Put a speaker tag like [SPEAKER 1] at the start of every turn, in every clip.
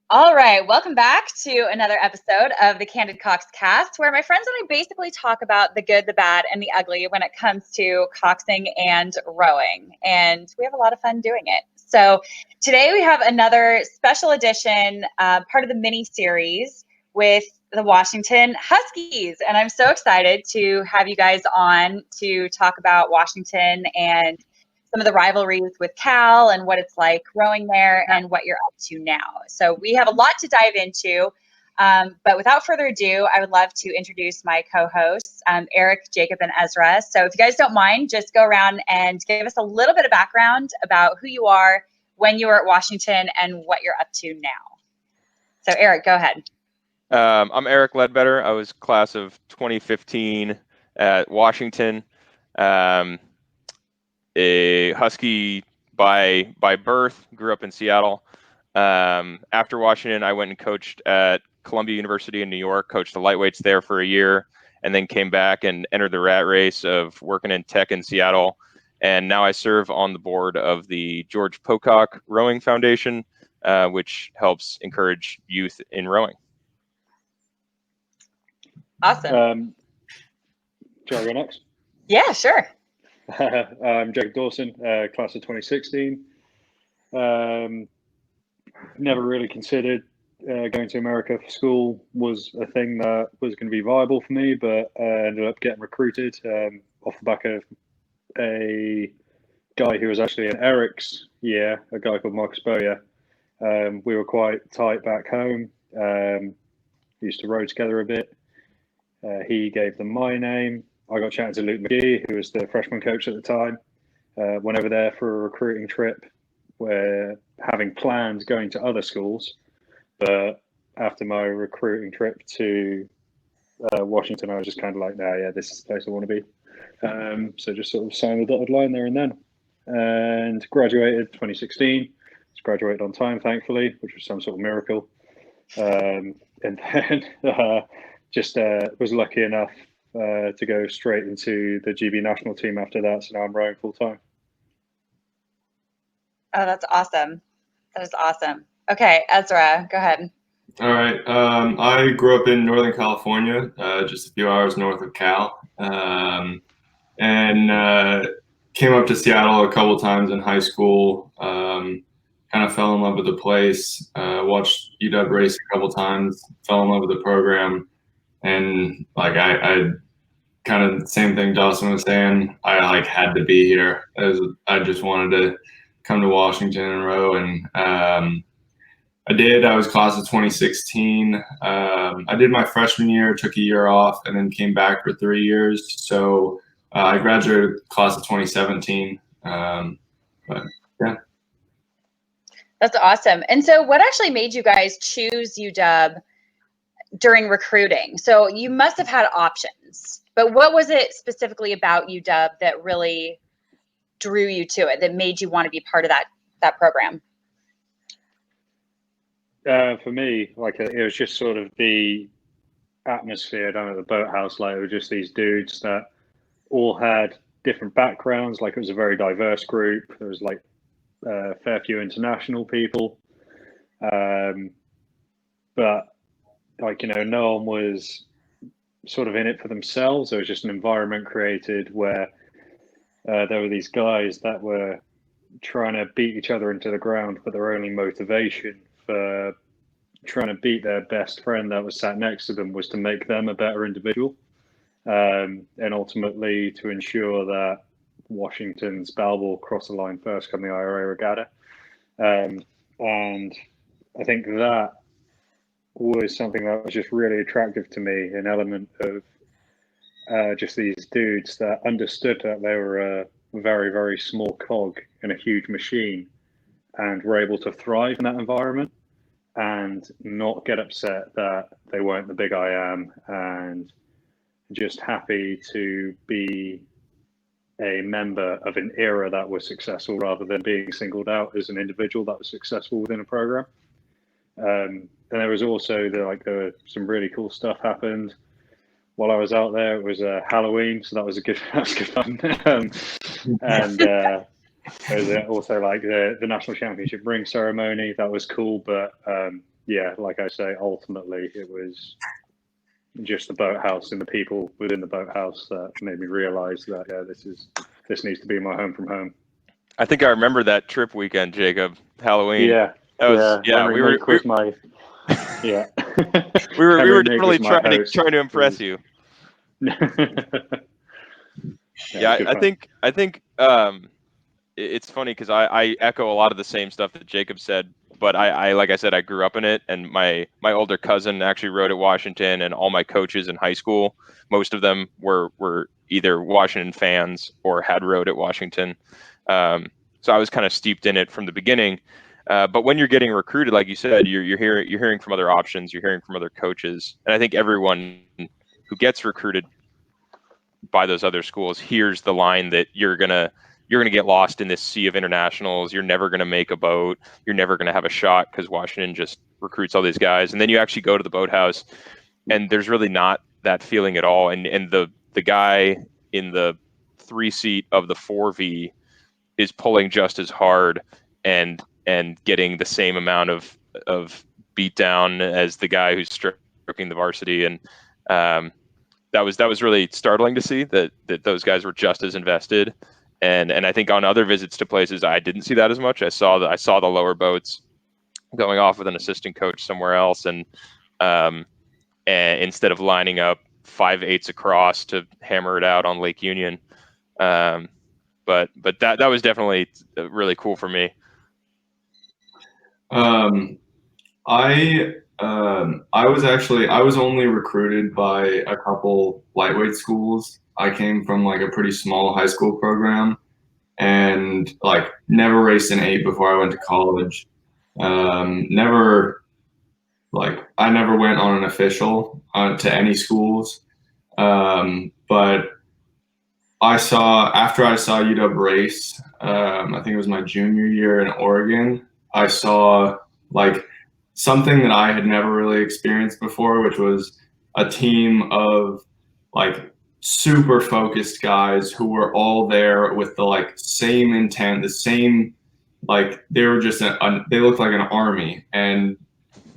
[SPEAKER 1] All right, welcome back to another episode of the Candid Cox Cast, where my friends and I basically talk about the good, the bad, and the ugly when it comes to coxing and rowing. And we have a lot of fun doing it. So today we have another special edition, part of the mini series with the Washington Huskies. And I'm so excited to have you guys on to talk about Washington and some of the rivalries with Cal and what it's like rowing there and what you're up to now. So we have a lot to dive into. But without further ado, I would love to introduce my co-hosts, Eric, Jacob, and Ezra. So if you guys don't mind, just go around and give us a little bit of background about who you are, when you were at Washington, and what you're up to now. So Eric, go ahead.
[SPEAKER 2] I'm Eric Ledbetter. I was class of 2015 at Washington. A Husky by birth, grew up in Seattle. After Washington, I went and coached at Columbia University in New York, coached the lightweights there for a year, and then came back and entered the rat race of working in tech in Seattle. And now I serve on the board of the George Pocock Rowing Foundation, which helps encourage youth in rowing.
[SPEAKER 1] Awesome.
[SPEAKER 3] Shall I go next?
[SPEAKER 1] Yeah, sure.
[SPEAKER 3] I'm Jacob Dawson, class of 2016. Never really considered going to America for school was a thing that was going to be viable for me, but ended up getting recruited off the back of a guy who was actually in Eric's year, a guy called Marcus Boyer. We were quite tight back home. Used to row together a bit. He gave them my name. I got chatting to Luke McGee, who was the freshman coach at the time. Went over there for a recruiting trip. We're having plans going to other schools, but after my recruiting trip to Washington, I was just kind of like, nah, yeah, this is the place I want to be. So just sort of signed the dotted line there and then, and graduated 2016. Just graduated on time, thankfully, which was some sort of miracle. And then just was lucky enough to go straight into the GB national team after that. So now I'm rowing full time.
[SPEAKER 1] Oh, that's awesome. That is awesome. Okay, Ezra, go ahead.
[SPEAKER 4] All right. I grew up in Northern California, just a few hours north of Cal, and came up to Seattle a couple times in high school. Kind of fell in love with the place. Watched UW race a couple times. Fell in love with the program, and like I kind of the same thing Dawson was saying. I like had to be here. I just wanted to come to Washington and row, and I did. I was class of 2016. I did my freshman year, took a year off, and then came back for 3 years. So I graduated class of 2017. But yeah.
[SPEAKER 1] That's awesome. And so what actually made you guys choose UW during recruiting? So you must have had options, but what was it specifically about UW that really drew you to it, that made you want to be part of that program?
[SPEAKER 3] For me, like it was just sort of the atmosphere down at the boathouse. Like it was just these dudes that all had different backgrounds. Like it was a very diverse group. There was like a fair few international people, but like, you know, no one was sort of in it for themselves. There was just an environment created where there were these guys that were trying to beat each other into the ground, but their only motivation for trying to beat their best friend that was sat next to them was to make them a better individual, and ultimately to ensure that Washington's bow will cross the line first come the IRA regatta. And I think that was something that was just really attractive to me, an element of just these dudes that understood that they were a very, very small cog in a huge machine and were able to thrive in that environment and not get upset that they weren't the big I am, and just happy to be a member of an era that was successful rather than being singled out as an individual that was successful within a program. And there was also there were some really cool stuff happened while I was out there. It was Halloween, so that was good fun. And there was also like the national championship ring ceremony. That was cool, but yeah, like I say, ultimately it was just the boathouse and the people within the boathouse that made me realize that, yeah, this needs to be my home from home.
[SPEAKER 2] I think I remember that trip weekend, Jacob. Halloween.
[SPEAKER 3] Yeah,
[SPEAKER 2] That was
[SPEAKER 3] Henry Mink was my yeah.
[SPEAKER 2] we were
[SPEAKER 3] Henry Mink
[SPEAKER 2] definitely
[SPEAKER 3] was my
[SPEAKER 2] trying
[SPEAKER 3] host.
[SPEAKER 2] to impress you. Yeah, I think it's funny because I echo a lot of the same stuff that Jacob said, but I like I said, I grew up in it, and my older cousin actually rode at Washington, and all my coaches in high school, most of them were either Washington fans or had rode at Washington. So I was kind of steeped in it from the beginning. But when you're getting recruited, like you said, you're hearing from other options, you're hearing from other coaches, and I think everyone who gets recruited by those other schools hears the line that you're gonna get lost in this sea of internationals. You're never gonna make a boat. You're never gonna have a shot because Washington just recruits all these guys, and then you actually go to the boathouse, and there's really not that feeling at all. And the guy in the 3-seat of the 4V is pulling just as hard and getting the same amount of beat down as the guy who's stroking the varsity. And that was really startling to see that those guys were just as invested. And I think on other visits to places, I didn't see that as much. I saw the lower boats going off with an assistant coach somewhere else, and instead of lining up 5/8 across to hammer it out on Lake Union. But that was definitely really cool for me.
[SPEAKER 4] I was only recruited by a couple lightweight schools. I came from like a pretty small high school program, and like never raced an 8 before I went to college. I never went on an official to any schools. But after I saw UW race, I think it was my junior year in Oregon, I saw like something that I had never really experienced before, which was a team of like super focused guys who were all there with the like same intent, the same, like they were just they looked like an army, and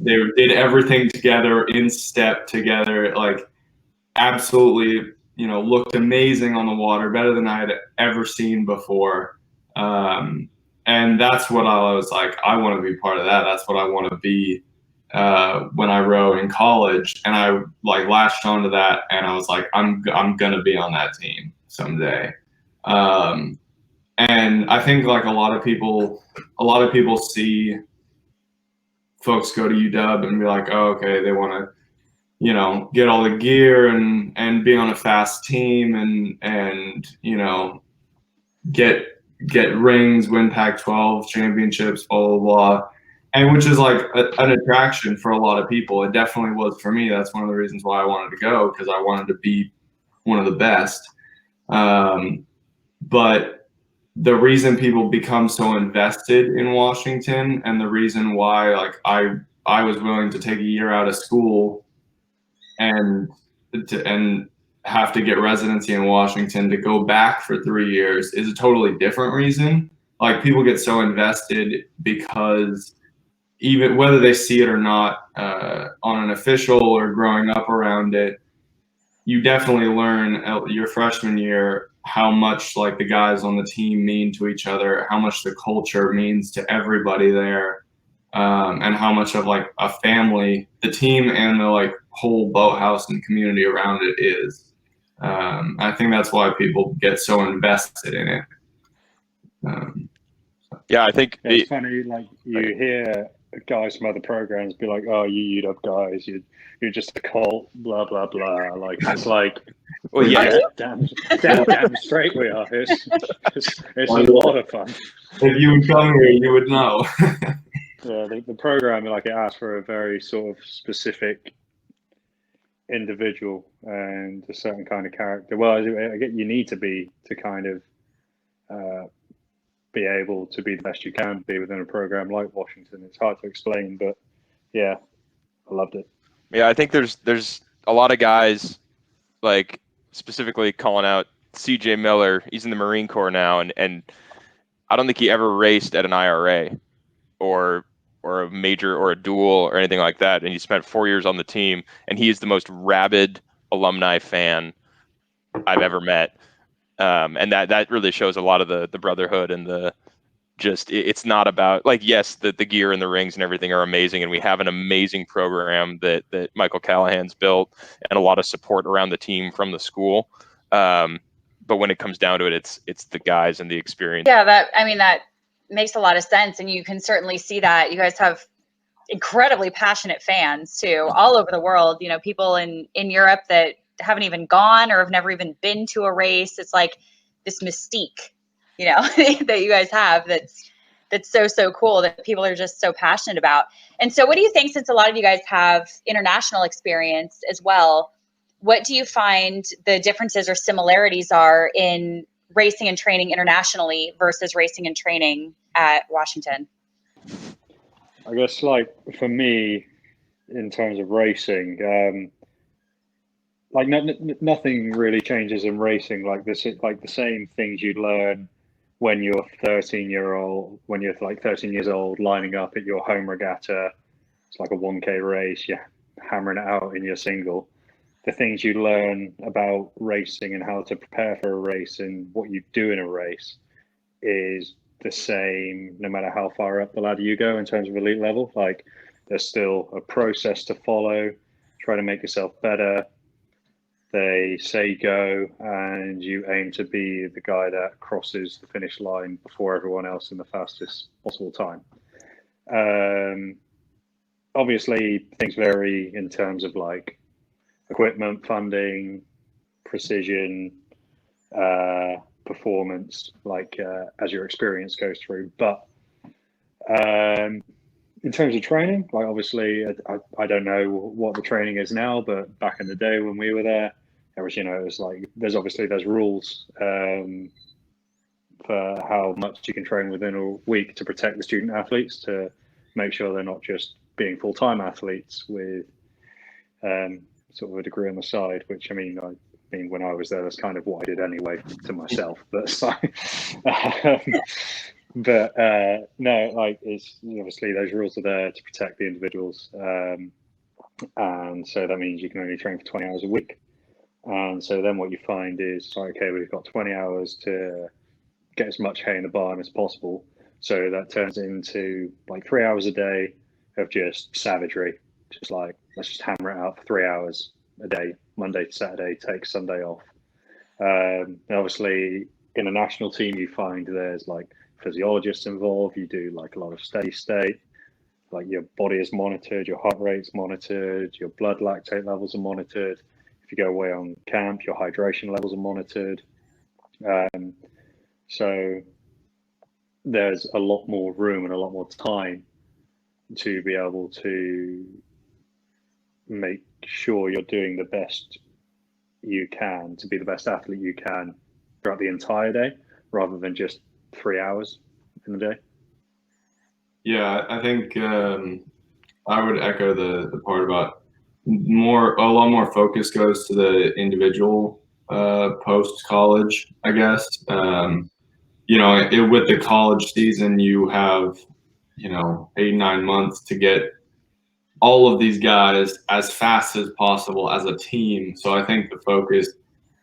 [SPEAKER 4] they did everything together, in step together, like absolutely, looked amazing on the water, better than I had ever seen before. And that's what I was like, I want to be part of that. That's what I want to be when I row in college. And I like latched onto that, and I was like, I'm gonna be on that team someday. And I think like a lot of people see folks go to UW and be like, oh, okay, they want to, get all the gear and be on a fast team and get rings, win Pac-12 championships, blah, blah, blah. And which is like an attraction for a lot of people. It definitely was for me. That's one of the reasons why I wanted to go, because I wanted to be one of the best. But the reason people become so invested in Washington, and the reason why like I was willing to take a year out of school and have to get residency in Washington to go back for 3 years is a totally different reason. Like people get so invested because even whether they see it or not on an official or growing up around it, you definitely learn your freshman year how much like the guys on the team mean to each other, how much the culture means to everybody there. And how much of like a family the team and the like whole boathouse and community around it is. I think that's why people get so invested in it.
[SPEAKER 2] Yeah, I think
[SPEAKER 3] it's funny. Like you hear guys from other programs be like, "Oh, you UW guys, you're just a cult, blah blah blah." Like it's like,
[SPEAKER 2] well, yeah,
[SPEAKER 3] damn straight we are. It's a lot of fun.
[SPEAKER 4] If you would come here, you would know.
[SPEAKER 3] Yeah, the program, like it asks for a very sort of specific individual and a certain kind of character. Well, I get you need to be to kind of be able to be the best you can be within a program like Washington. It's hard to explain, but yeah, I loved it.
[SPEAKER 2] Yeah, I think there's a lot of guys, like specifically calling out CJ Miller. He's in the Marine Corps now, and I don't think he ever raced at an IRA or a major or a dual or anything like that, and he spent 4 years on the team, and he is the most rabid alumni fan I've ever met. And that really shows a lot of the brotherhood and the just it's not about like, yes, the gear and the rings and everything are amazing, and we have an amazing program that Michael Callahan's built, and a lot of support around the team from the school. But when it comes down to it, it's the guys and the experience.
[SPEAKER 1] Yeah, that makes a lot of sense, and you can certainly see that you guys have incredibly passionate fans too, all over the world. You know, people in Europe that haven't even gone or have never even been to a race. It's like this mystique, you know, that you guys have. That's so cool that people are just so passionate about. And so, what do you think? Since a lot of you guys have international experience as well, what do you find the differences or similarities are in racing and training internationally versus racing and training at Washington?
[SPEAKER 3] I guess, like, for me, in terms of racing, like nothing really changes in racing. Like this, like the same things you learn when you're 13 years old, lining up at your home regatta. It's like a 1K race. You're hammering it out in your single. The things you learn about racing and how to prepare for a race and what you do in a race is the same no matter how far up the ladder you go in terms of elite level. Like, there's still a process to follow, try to make yourself better. They say go, and you aim to be the guy that crosses the finish line before everyone else in the fastest possible time. Obviously, things vary in terms of like equipment, funding, precision, performance, like as your experience goes through. But in terms of training, like, obviously, I don't know what the training is now, but back in the day when we were there, it was like there's rules for how much you can train within a week to protect the student athletes, to make sure they're not just being full-time athletes with sort of a degree on the side, which I mean when I was there, that's kind of what I did anyway to myself. But so, no, like, it's obviously those rules are there to protect the individuals, and so that means you can only train for 20 hours a week. And so then what you find is, okay, we've got 20 hours to get as much hay in the barn as possible. So that turns into like 3 hours a day of just savagery. Just like, let's just hammer it out for 3 hours a day, Monday to Saturday, take Sunday off. And obviously, in a national team, you find there's like physiologists involved. You do like a lot of steady state. Like, your body is monitored, your heart rate's monitored, your blood lactate levels are monitored. If you go away on camp, your hydration levels are monitored. So there's a lot more room and a lot more time to be able to make sure you're doing the best you can to be the best athlete you can throughout the entire day, rather than just 3 hours in the day.
[SPEAKER 4] Yeah, I think I would echo the part about a lot more focus goes to the individual post college, I guess. With the college season, you have 8-9 months to get all of these guys as fast as possible as a team. So I think the focus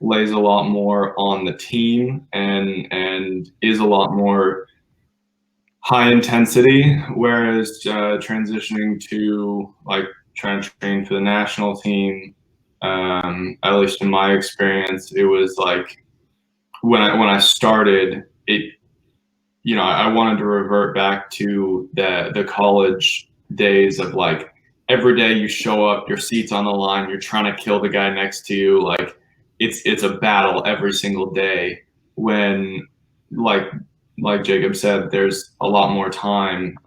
[SPEAKER 4] lays a lot more on the team and is a lot more high intensity, whereas transitioning to like trying to train for the national team, at least in my experience, it was like when I started it, I wanted to revert back to the college days of like, every day you show up, your seat's on the line, you're trying to kill the guy next to you. Like, it's a battle every single day, when like Jacob said, there's a lot more time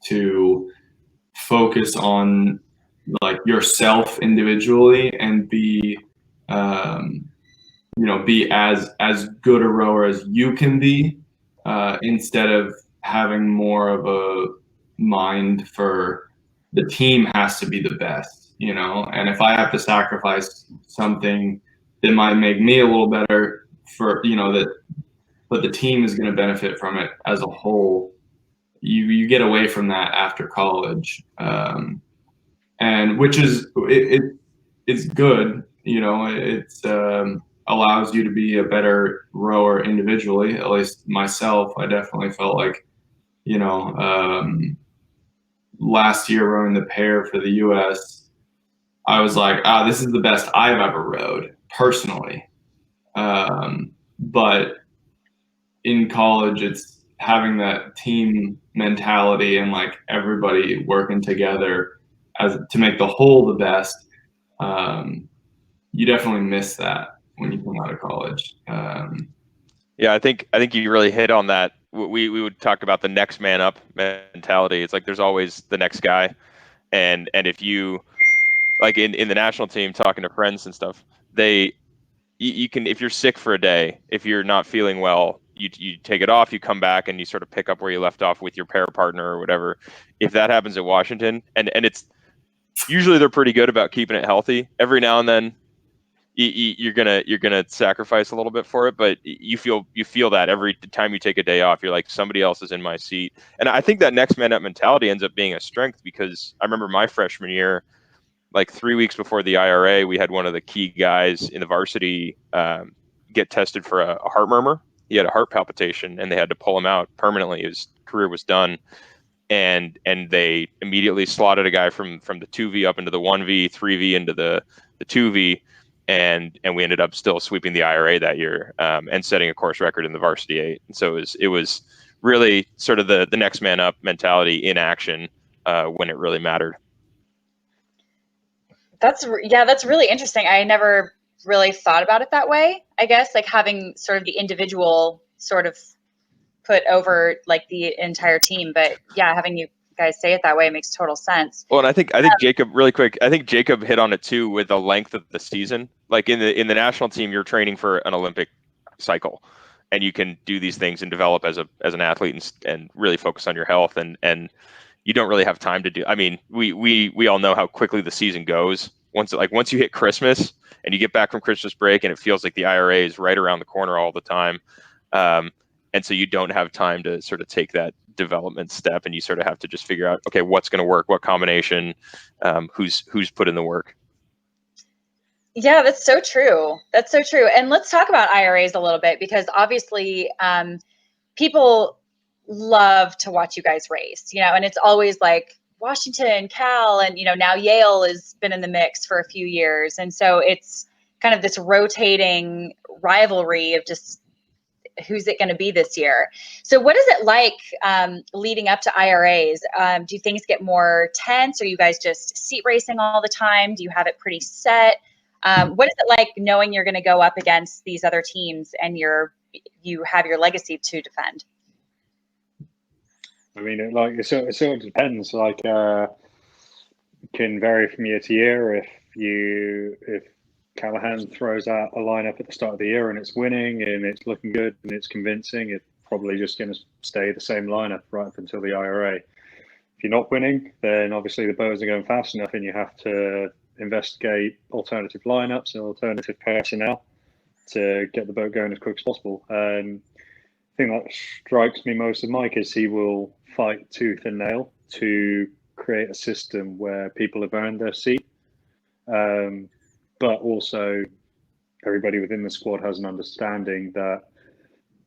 [SPEAKER 4] to focus on like yourself individually and be as good a rower as you can be, instead of having more of a mind for the team has to be the best, and if I have to sacrifice something that might make me a little better but the team is going to benefit from it as a whole, you get away from that after college, and which is it's good. You know, it's allows you to be a better rower individually. At least myself, I definitely felt like, you know, last year rowing the pair for the U.S., I was like, this is the best I've ever rowed personally. But in college, it's having that team mentality and like everybody working together as to make the whole the best. You definitely miss that when you come out of college.
[SPEAKER 2] Yeah, I think you really hit on that. We would talk about the next man up mentality. It's like there's always the next guy, and if you like in the national team, talking to friends and stuff, you can, if you're sick for a day, if you're not feeling well, you take it off, you come back and you sort of pick up where you left off with your pair partner or whatever. If that happens at Washington, and it's usually they're pretty good about keeping it healthy. Every now and then you're gonna sacrifice a little bit for it, but you feel that every time you take a day off, you're like, somebody else is in my seat. And I think that next man up mentality ends up being a strength, because I remember my freshman year, like 3 weeks before the IRA, we had one of the key guys in the varsity get tested for a heart murmur. He had a heart palpitation, and they had to pull him out permanently. His career was done, and they immediately slotted a guy from the 2V up into the 1V, 3V into the 2V, and we ended up still sweeping the IRA that year, and setting a course record in the varsity 8. And so it was really sort of the next man up mentality in action when it really mattered.
[SPEAKER 1] That's really interesting. I never really thought about it that way. I guess like having sort of the individual sort of put over like the entire team, but yeah, having you guys say it that way makes total sense.
[SPEAKER 2] Well, and I think Jacob, really quick, I think Jacob hit on it too with the length of the season. Like in the national team, you're training for an Olympic cycle, and you can do these things and develop as an athlete and really focus on your health, and you don't really have time to do. I mean, we all know how quickly the season goes. Once you hit Christmas and you get back from Christmas break, and it feels like the IRA is right around the corner all the time, and so you don't have time to sort of take that development step, and you sort of have to just figure out, okay, what's going to work, what combination, who's put in the work.
[SPEAKER 1] Yeah, that's so true. That's so true. And let's talk about IRAs a little bit, because obviously people love to watch you guys race, and it's always like Washington, Cal, and, now Yale has been in the mix for a few years. And so it's kind of this rotating rivalry of just who's it going to be this year. So what is it like leading up to IRAs? Do things get more tense? Are you guys just seat racing all the time? Do you have it pretty set? What is it like knowing you're going to go up against these other teams and you have your legacy to defend?
[SPEAKER 3] I mean, it sort of depends. Like, can vary from year to year. If Callahan throws out a lineup at the start of the year and it's winning and it's looking good and it's convincing, it's probably just going to stay the same lineup right up until the IRA. If you're not winning, then obviously the boats are going fast enough, and you have to investigate alternative lineups and alternative personnel to get the boat going as quick as possible. And the thing that strikes me most of Mike is he will fight tooth and nail to create a system where people have earned their seat. But also everybody within the squad has an understanding that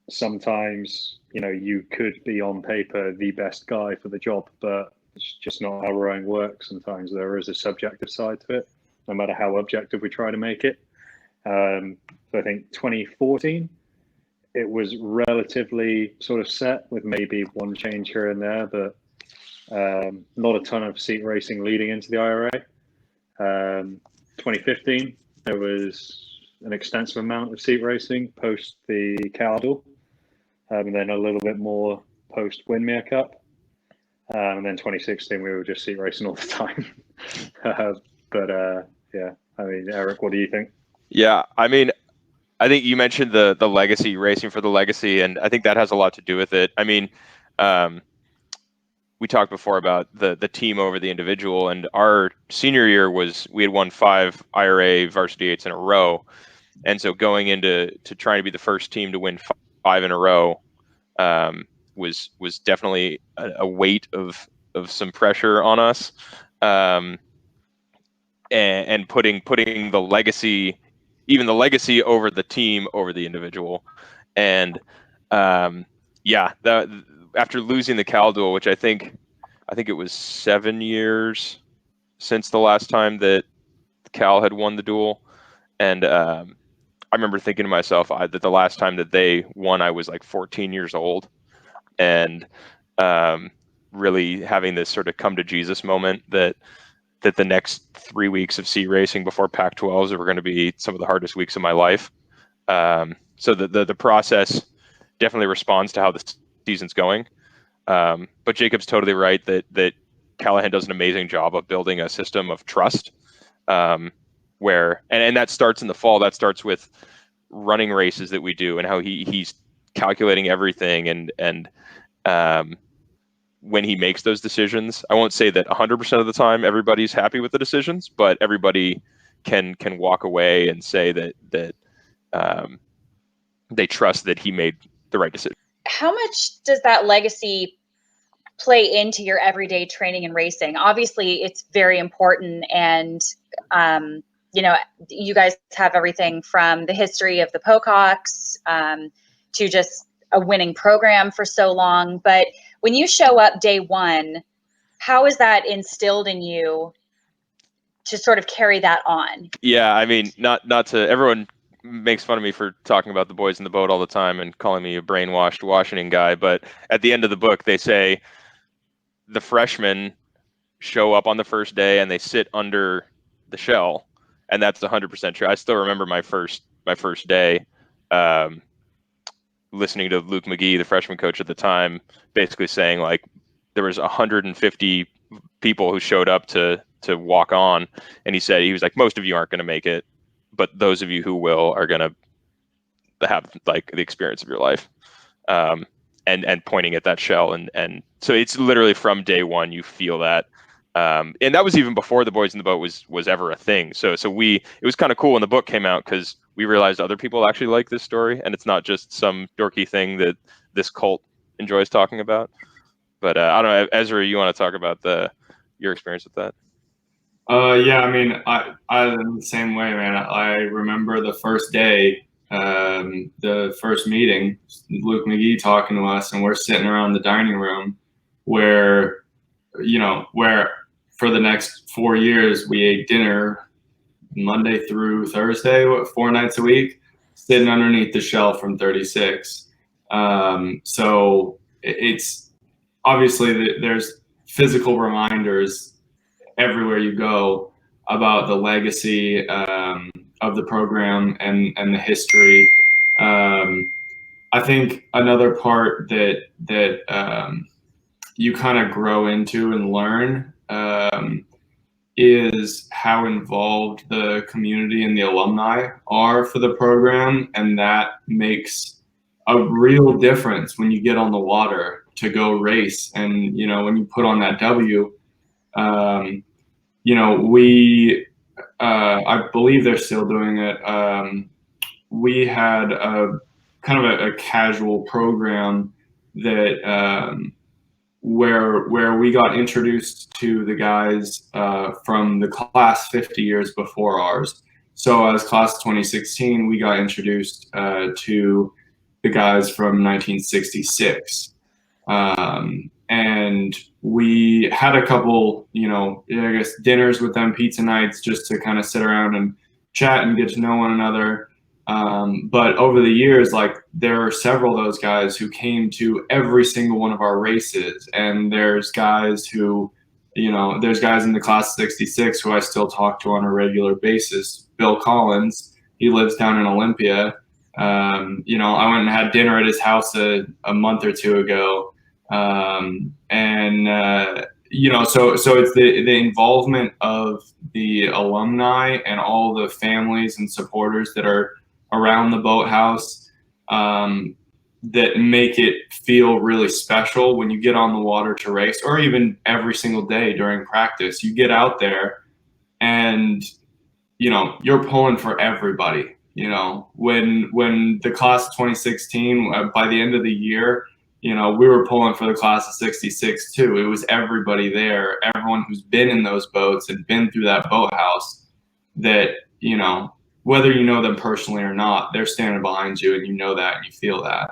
[SPEAKER 3] sometimes, you could be on paper the best guy for the job, but it's just not how rowing works. Sometimes there is a subjective side to it, no matter how objective we try to make it. So I think 2014, it was relatively sort of set with maybe one change here and there, but not a ton of seat racing leading into the IRA. 2015, there was an extensive amount of seat racing post the Candid, and then a little bit more post Windmere Cup. And then 2016, we were just seat racing all the time. Yeah, I mean, Eric, what do you think?
[SPEAKER 2] Yeah, I mean, I think you mentioned the legacy, racing for the legacy, and I think that has a lot to do with it. I mean, we talked before about the team over the individual, and our senior year we had won 5 IRA varsity 8s in a row, and so going into trying to be the first team to win 5 in a row, was definitely a weight of some pressure on us, and putting the legacy, even the legacy over the team, over the individual. And after losing the Cal duel, which I think it was 7 years since the last time that Cal had won the duel, and I remember thinking to myself that the last time that they won, I was like 14 years old, and really having this sort of come to Jesus moment that the next 3 weeks of C racing before Pac-12s were going to be some of the hardest weeks of my life. So the process definitely responds to how the season's going. But Jacob's totally right that Callahan does an amazing job of building a system of trust, where and that starts in the fall. That starts with running races that we do and how he's calculating everything, and when he makes those decisions, I won't say that 100% of the time everybody's happy with the decisions, but everybody can walk away and say that they trust that he made the right decision.
[SPEAKER 1] How much does that legacy play into your everyday training and racing? Obviously, it's very important, and you guys have everything from the history of the Pocahawks to just a winning program for so long. But when you show up day one, how is that instilled in you to sort of carry that on?
[SPEAKER 2] Yeah, I mean, not to, everyone makes fun of me for talking about the boys in the boat all the time and calling me a brainwashed Washington guy, but at the end of the book, they say the freshmen show up on the first day and they sit under the shell, and that's 100% true. I still remember my first day, listening to Luke McGee, the freshman coach at the time, basically saying like there was 150 people who showed up to walk on, and he was like, most of you aren't going to make it, but those of you who will are going to have like the experience of your life. And pointing at that shell, and so it's literally from day one you feel that. And that was even before the boys in the boat was ever a thing. So it was kind of cool when the book came out, because we realized other people actually like this story, and it's not just some dorky thing that this cult enjoys talking about. But I don't know, Ezra, you want to talk about your experience with that?
[SPEAKER 4] Yeah, I mean, I the same way, man. I remember the first day, the first meeting, Luke McGee talking to us, and we're sitting around the dining room where for the next 4 years we ate dinner Monday through Thursday, 4 nights a week, sitting underneath the shell from 36. So it's obviously there's physical reminders everywhere you go about the legacy of the program and the history. I think another part that you kind of grow into and learn is how involved the community and the alumni are for the program, and that makes a real difference when you get on the water to go race. And when you put on that W, I believe they're still doing it. We had a kind of a casual program that where we got introduced to the guys from the class 50 years before ours. So as class 2016, we got introduced to the guys from 1966. And we had a couple, I guess dinners with them, pizza nights, just to kind of sit around and chat and get to know one another. But over the years, like, there are several of those guys who came to every single one of our races. And there's guys who, there's guys in the class 66 who I still talk to on a regular basis. Bill Collins, he lives down in Olympia. I went and had dinner at his house a month or two ago. So it's the involvement of the alumni and all the families and supporters that are around the boathouse that make it feel really special when you get on the water to race, or even every single day during practice. You get out there and you're pulling for everybody. When the class of 2016, by the end of the year, you know, we were pulling for the class of 66 too. It was everybody there, everyone who's been in those boats and been through that boathouse that, you know, whether you know them personally or not, they're standing behind you and you know that and you feel that.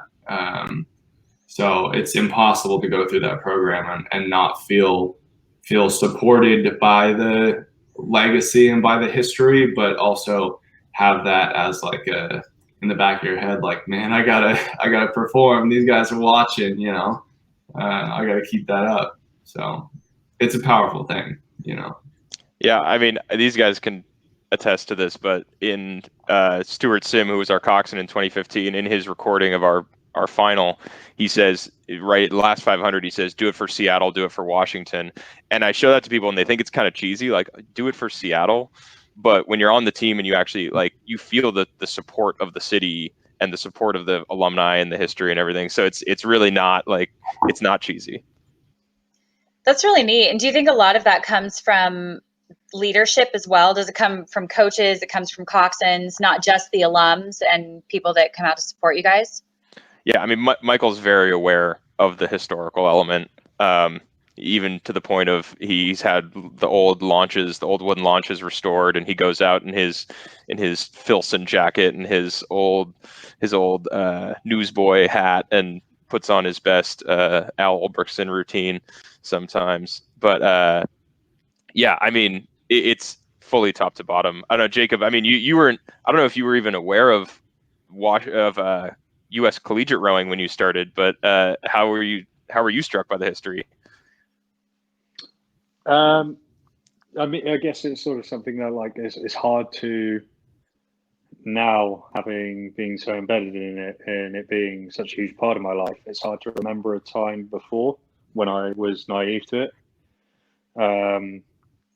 [SPEAKER 4] So it's impossible to go through that program and not feel supported by the legacy and by the history, but also have that as like a in the back of your head, like, man, I gotta perform. These guys are watching, you know. I gotta keep that up. So it's a powerful thing, you know.
[SPEAKER 2] Yeah, I mean, these guys can attest to this, but in Stuart Sim, who was our coxswain in 2015, in his recording of our final, he says, right, last 500, he says, do it for Seattle, do it for Washington. And I show that to people and they think it's kind of cheesy, like, do it for Seattle. But when you're on the team and you actually, like, you feel the support of the city and the support of the alumni and the history and everything. So it's really not, like, it's not cheesy.
[SPEAKER 1] That's really neat. And do you think a lot of that comes from leadership as well? Does it come from coaches? It comes from coxswains, not just the alums and people that come out to support you guys?
[SPEAKER 2] Yeah, I mean, Michael's very aware of the historical element, even to the point of he's had the old wooden launches restored, and he goes out in his Filson jacket and his old newsboy hat and puts on his best Al Ulbrichtson routine sometimes. But yeah, I mean, it's fully top to bottom. I don't know, Jacob. I mean, you weren't. I don't know if you were even aware of U.S. collegiate rowing when you started, but how were you struck by the history?
[SPEAKER 3] I mean, I guess it's sort of something that, like, it's hard to now, having been so embedded in it and it being such a huge part of my life. It's hard to remember a time before when I was naive to it.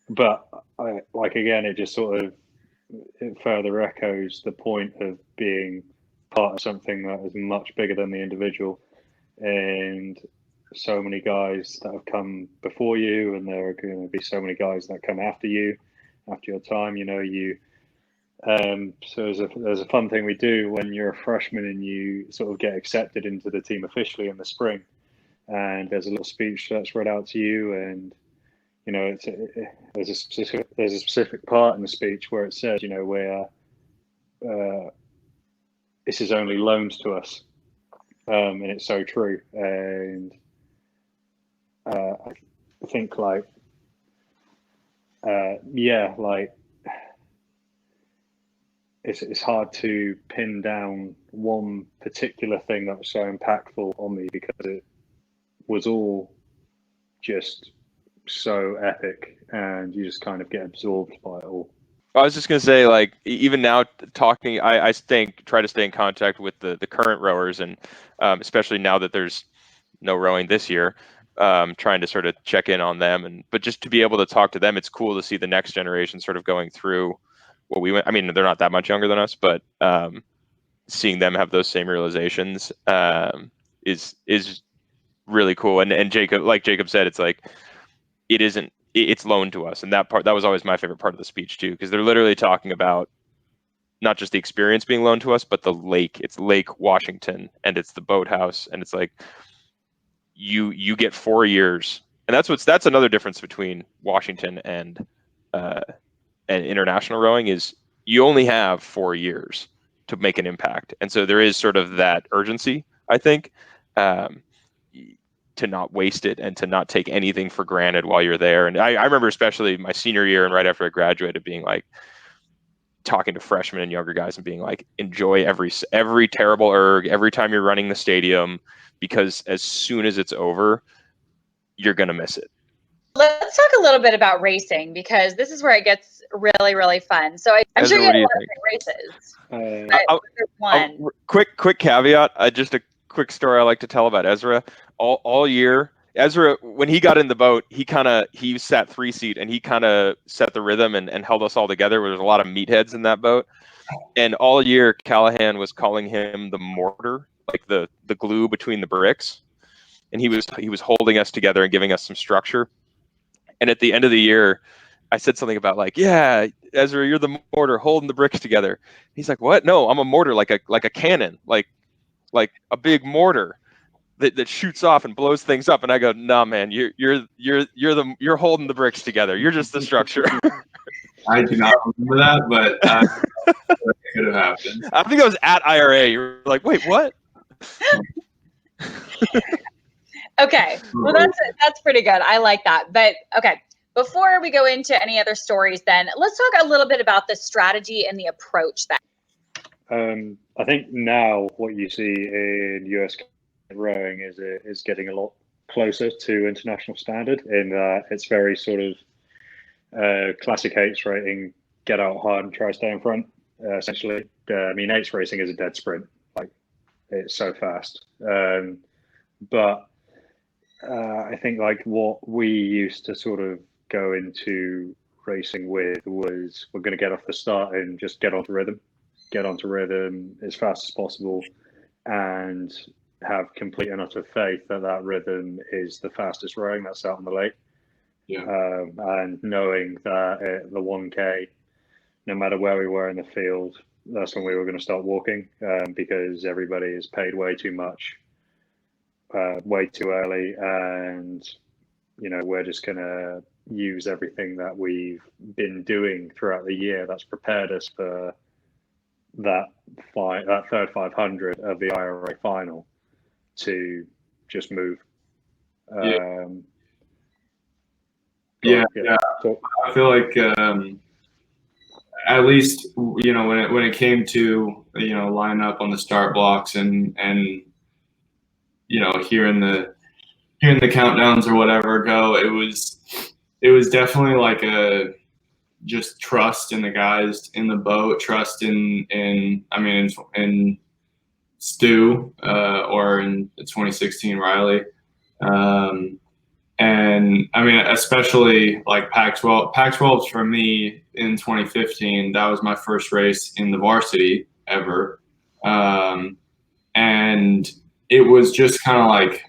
[SPEAKER 3] But again, it just sort of further echoes the point of being part of something that is much bigger than the individual, and so many guys that have come before you, and there are going to be so many guys that come after you, after your time. You know, so there's a fun thing we do when you're a freshman and you sort of get accepted into the team officially in the spring, and there's a little speech that's read out to you, and you know, there's a specific part in the speech where it says, you know, where this is only loaned to us, and it's so true. And I think, like, yeah, like, it's hard to pin down one particular thing that was so impactful on me, because it was all just so epic, and you just kind of get absorbed by it all.
[SPEAKER 2] I was just gonna say, like, even now talking, I try to stay in contact with the current rowers, and especially now that there's no rowing this year, trying to sort of check in on them, but just to be able to talk to them, it's cool to see the next generation sort of going through what we went. I mean, they're not that much younger than us, but seeing them have those same realizations is really cool. And Jacob, like Jacob said, it's like, it's loaned to us, and that was always my favorite part of the speech too, because they're literally talking about not just the experience being loaned to us, but the lake. It's Lake Washington, and it's the boathouse, and it's like you get 4 years, and that's another difference between Washington and international rowing, is you only have 4 years to make an impact, and so there is sort of that urgency, I think, to not waste it and to not take anything for granted while you're there. And I remember especially my senior year and right after I graduated, being like, talking to freshmen and younger guys and being like, enjoy every terrible erg, every time you're running the stadium, because as soon as it's over, you're going to miss it.
[SPEAKER 1] Let's talk a little bit about racing, because this is where it gets really, really fun. So I'm sure you had a lot of great races.
[SPEAKER 2] Quick caveat, just a quick story I like to tell about Ezra. All year, Ezra, when he got in the boat, he sat 3-seat, and he kind of set the rhythm and held us all together. There was a lot of meatheads in that boat, and all year Callahan was calling him the mortar, like the glue between the bricks, and he was holding us together and giving us some structure. And at the end of the year, I said something about, like, yeah, Ezra, you're the mortar holding the bricks together. He's like, what? No, I'm a mortar, like a cannon, like a big mortar. that shoots off and blows things up. And I go, nah, man, you're holding the bricks together. You're just the structure.
[SPEAKER 4] I do not remember that, but it could have happened.
[SPEAKER 2] I think I was at IRA. You're like, wait, what?
[SPEAKER 1] Okay, well that's pretty good. I like that. But okay, before we go into any other stories, then let's talk a little bit about the strategy and the approach then.
[SPEAKER 3] I think now what you see in US rowing is getting a lot closer to international standard in that it's very sort of classic eights rating, get out hard and try to stay in front. Essentially, I mean, eights racing is a dead sprint. Like, it's so fast. But I think like what we used to sort of go into racing with was we're going to get off the start and just get onto rhythm as fast as possible, and have complete and utter faith that that rhythm is the fastest rowing that's out on the lake.
[SPEAKER 4] Yeah.
[SPEAKER 3] And knowing that at the 1K, no matter where we were in the field, that's when we were going to start walking, because everybody is paid way too much, way too early, and we're just going to use everything that we've been doing throughout the year that's prepared us for that third 500 of the IRA final to just move.
[SPEAKER 4] Yeah. I feel like at least when it came to line up on the start blocks and hearing the countdowns or whatever go, it was definitely like a just trust in the guys in the boat, trust in Stu or in 2016 Riley. And I mean, especially like Pac-12. Pac-12 for me in 2015, that was my first race in the varsity ever. And it was just kind of like,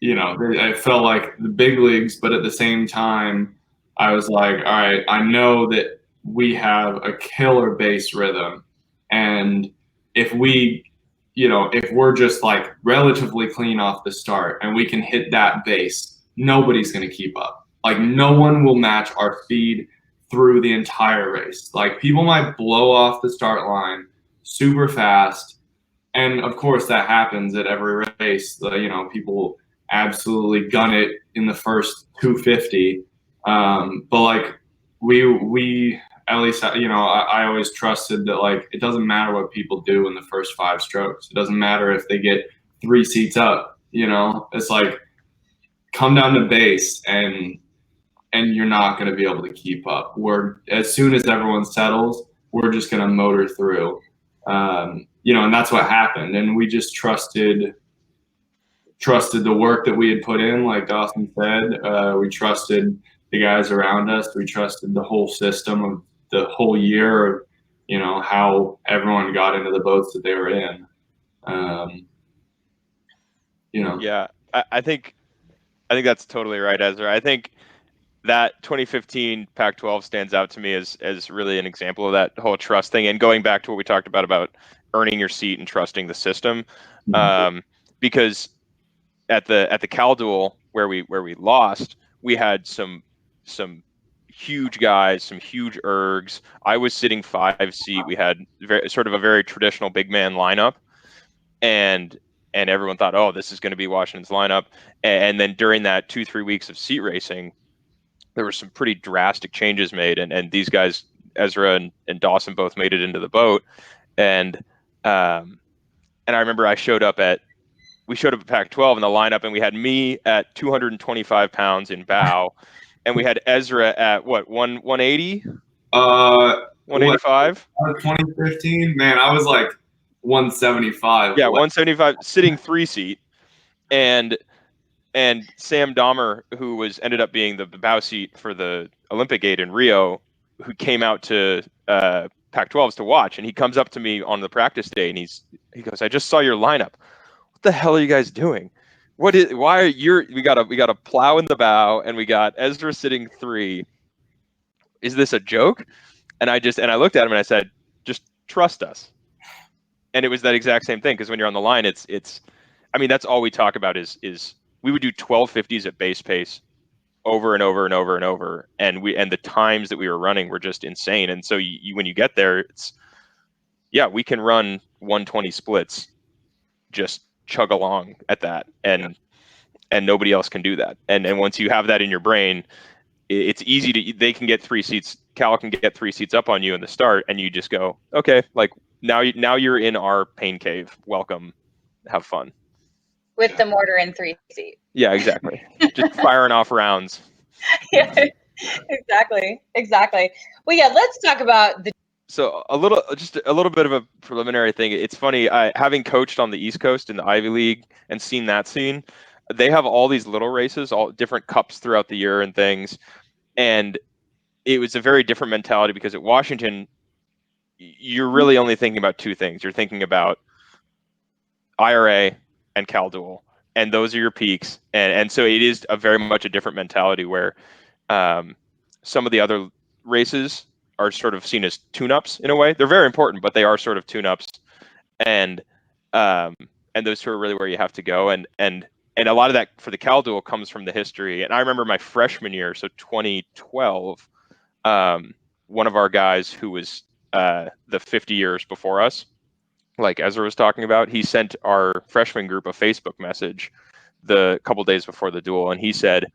[SPEAKER 4] I felt like the big leagues, but at the same time, I was like, all right, I know that we have a killer bass rhythm. And if we're just like relatively clean off the start and we can hit that bass, nobody's going to keep up. Like, no one will match our speed through the entire race. Like, people might blow off the start line super fast. And of course that happens at every race. People absolutely gun it in the first 250. But like we at least, I always trusted that, like, it doesn't matter what people do in the first 5 strokes. It doesn't matter if they get 3 seats up, it's like, come down to base and you're not going to be able to keep up. As soon as everyone settles, we're just going to motor through, and that's what happened. And we just trusted the work that we had put in, like Dawson said. We trusted the guys around us. We trusted the whole system of the whole year of, how everyone got into the boats that they were in.
[SPEAKER 2] Yeah, I think that's totally right, Ezra. I think that 2015 Pac-12 stands out to me as really an example of that whole trust thing. And going back to what we talked about earning your seat and trusting the system, because at the Cal Duel where we lost, we had some huge guys, some huge ergs. I was sitting 5 seat. We had sort of a very traditional big man lineup, and everyone thought, oh, this is going to be Washington's lineup. And then during that 2-3 weeks of seat racing, there were some pretty drastic changes made, and these guys, Ezra and Dawson, both made it into the boat. And I remember we showed up at Pac-12 in the lineup, and we had me at 225 pounds in bow, and we had Ezra at what, 180? 185?
[SPEAKER 4] 2015? Man, I was like 175.
[SPEAKER 2] Yeah, 175, sitting 3 seat. And Sam Dahmer, who ended up being the bow seat for the Olympic Gate in Rio, who came out to Pac-12s to watch, and he comes up to me on the practice day, and he goes, I just saw your lineup. What the hell are you guys doing? We got a plow in the bow, and we got Ezra sitting 3. Is this a joke? And I looked at him and I said, just trust us. And it was that exact same thing, because when you're on the line, it's I mean, that's all we talk about is we would do 1250s at base pace over and over and over and over, and the times that we were running were just insane. And so when you get there, it's we can run 120 splits, just chug along at that, and nobody else can do that. And once you have that in your brain, it's easy to, they can get 3 seats, Cal can get 3 seats up on you in the start, and you just go, okay, like now you're in our pain cave. Welcome, have fun.
[SPEAKER 1] With the mortar in 3 seat.
[SPEAKER 2] Yeah, exactly. Just firing off rounds.
[SPEAKER 1] Yeah, exactly. Well, yeah, let's talk about the.
[SPEAKER 2] So a little bit of a preliminary thing. It's funny, having coached on the East Coast in the Ivy League and seen that scene, they have all these little races, all different cups throughout the year and things. And it was a very different mentality because at Washington, you're really only thinking about 2 things. You're thinking about IRA and Cal Duel, and those are your peaks. And so it is a very much a different mentality where some of the other races are sort of seen as tune-ups in a way. They're very important, but they are sort of tune-ups, and those 2 are really where you have to go. And a lot of that for the Cal Duel comes from the history. And I remember my freshman year, so 2012, one of our guys who was the 50 years before us, like Ezra was talking about, he sent our freshman group a Facebook message the couple days before the duel, and he said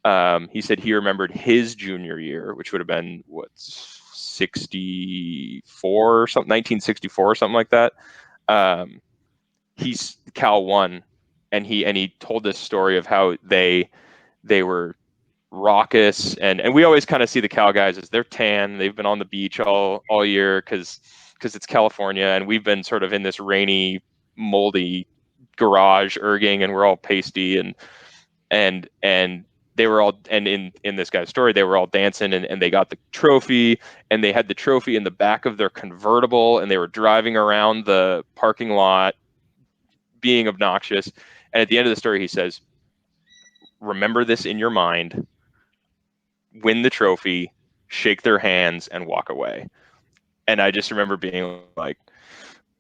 [SPEAKER 2] he remembered his junior year, which would have been 64 or something, 1964 or something like that. Cal won, and he told this story of how they were raucous, and we always kind of see the Cal guys as they're tan, they've been on the beach all year because it's California, and we've been sort of in this rainy, moldy garage erging, and we're all pasty, and they were all, and in this guy's story, they were all dancing, and they got the trophy, and they had the trophy in the back of their convertible, and they were driving around the parking lot being obnoxious. And at the end of the story, he says, remember this in your mind, win the trophy, shake their hands, and walk away. And I just remember being like,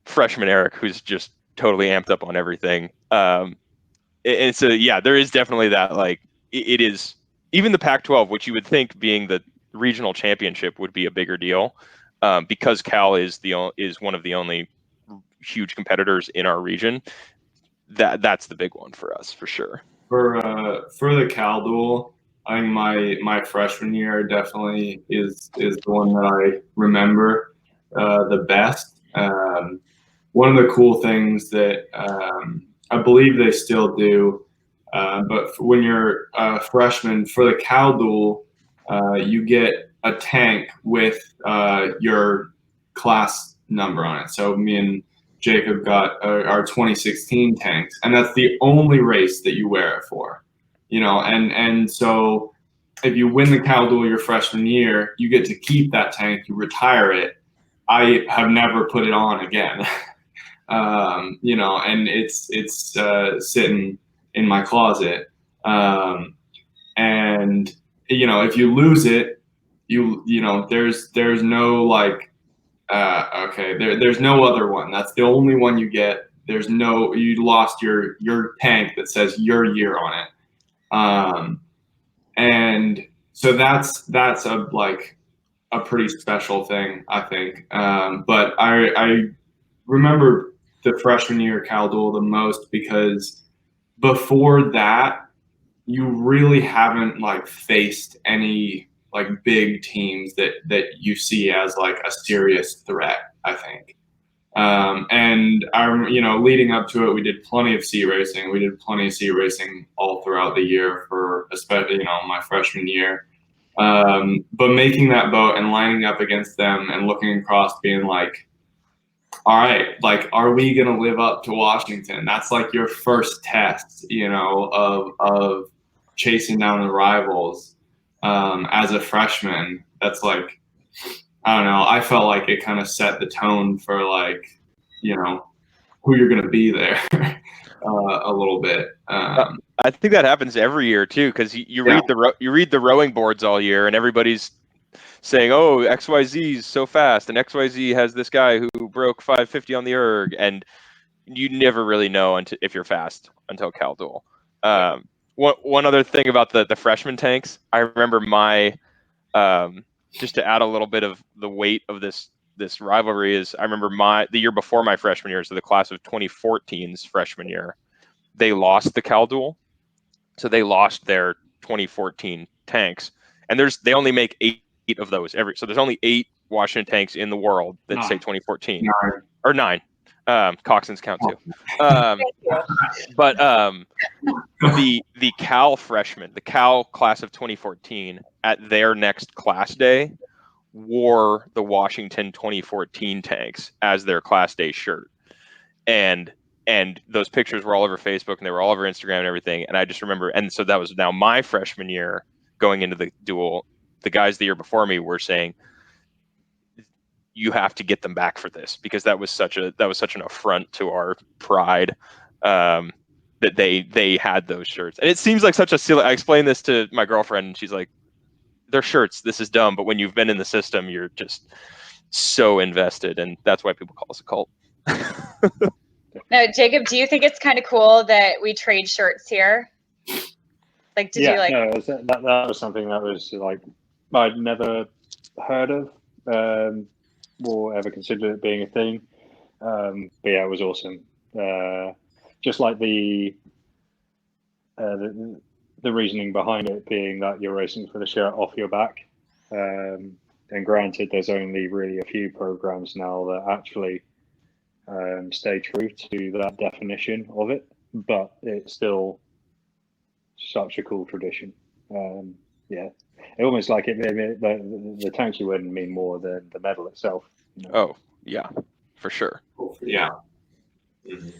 [SPEAKER 2] freshman Eric, who's just totally amped up on everything. And so, yeah, there is definitely that, like, it is, even the Pac-12, which you would think being the regional championship would be a bigger deal, because Cal is one of the only huge competitors in our region. That's the big one for us, for sure.
[SPEAKER 4] For the Cal Duel, I think my freshman year definitely is the one that I remember the best. One of the cool things that I believe they still do, but when you're a freshman, for the Cal Duel, you get a tank with your class number on it. So me and Jacob got our 2016 tanks, and that's the only race that you wear it for, and so if you win the Cal Duel your freshman year, you get to keep that tank, you retire it. I have never put it on again. And it's sitting in my closet. And if you lose it, there's no like, there's no other one. That's the only one you get. You lost your tank that says your year on it. And so that's a pretty special thing, I think. But I remember the freshman year Cal Duel the most because before that, you really haven't faced any big teams that you see as a serious threat, I think. And leading up to it, we did plenty of sea racing. We did plenty of sea racing all throughout the year for especially, my freshman year. But making that boat and lining up against them and looking across being like, all right, are we going to live up to Washington? That's your first test, of chasing down the rivals as a freshman. That's I don't know. I felt like it kind of set the tone for who you're going to be there a little bit.
[SPEAKER 2] I think that happens every year too, because you read the rowing boards all year, and everybody's saying, "Oh, XYZ is so fast, and XYZ has this guy who broke 550 on the erg," and you never really know until if you're fast until Cal Duel. One other thing about the freshman tanks, I remember my just to add a little bit of the weight of this rivalry is I remember the year before my freshman year, so the class of 2014's freshman year, they lost the Cal Duel, so they lost their 2014 tanks, and they only make 8 of those so there's only 8 Washington tanks in the world that say 2014 or 9. Coxson's count too. But the Cal freshmen, the Cal class of 2014, at their next class day, wore the Washington 2014 tanks as their class day shirt, and those pictures were all over Facebook and they were all over Instagram and everything. And I just remember, and so that was now my freshman year going into the duel. The guys the year before me were saying, you have to get them back for this, because that was such an affront to our pride, that they had those shirts. And it seems like such a silly, I explained this to my girlfriend and she's like, they're shirts, this is dumb. But when you've been in the system, you're just so invested, and that's why people call us a cult.
[SPEAKER 1] No, Jacob, do you think it's kind of cool that we trade shirts here? Like, did you like?
[SPEAKER 3] No, that was something that was like I'd never heard of or ever considered it being a thing. But yeah, it was awesome. Just like the reasoning behind it being that you're racing for the shirt off your back. And granted, there's only really a few programs now that actually stay true to that definition of it, but it's still such a cool tradition. Yeah, it almost like the tanks you win mean more than the medal itself. You know?
[SPEAKER 2] Oh yeah, for sure.
[SPEAKER 4] Yeah.
[SPEAKER 2] Mm-hmm.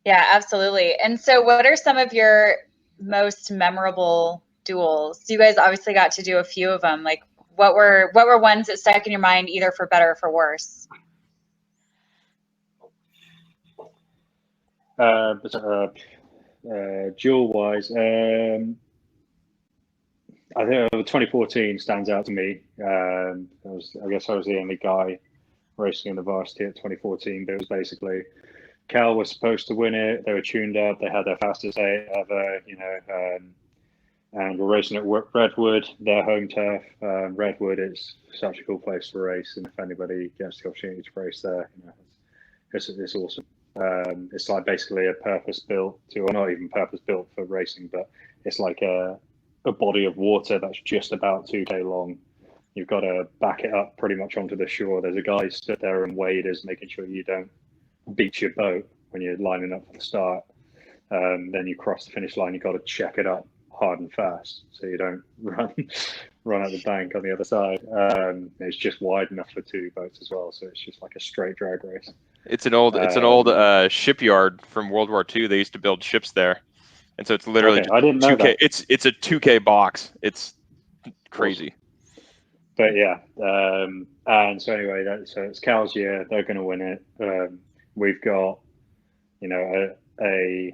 [SPEAKER 1] Yeah, absolutely. And so, what are some of your most memorable duels? You guys obviously got to do a few of them. Like, what were ones that stuck in your mind, either for better or for worse?
[SPEAKER 3] Duel wise, I think 2014 stands out to me. I guess I was the only guy racing in the varsity at 2014, but it was basically Cal was supposed to win it. They were tuned up. They had their fastest 8 ever, and we're racing at Redwood, their home turf. Redwood is such a cool place to race, and if anybody gets the opportunity to race there, it's awesome. It's like basically a purpose-built or not even purpose-built for racing, but it's like a body of water that's just about 2K long. You've got to back it up pretty much onto the shore. There's a guy stood there in waders making sure you don't beach your boat when you're lining up for the start. Then you cross the finish line, you've got to check it up hard and fast so you don't run out the bank on the other side. It's just wide enough for 2 boats as well, so it's just like a straight drag race.
[SPEAKER 2] It's an old shipyard from World War II. They used to build ships there, and so it's literally
[SPEAKER 3] I didn't know
[SPEAKER 2] 2K.
[SPEAKER 3] that.
[SPEAKER 2] It's a 2K box. It's crazy.
[SPEAKER 3] But yeah, and so anyway, so it's Cal's year. They're going to win it. We've got, a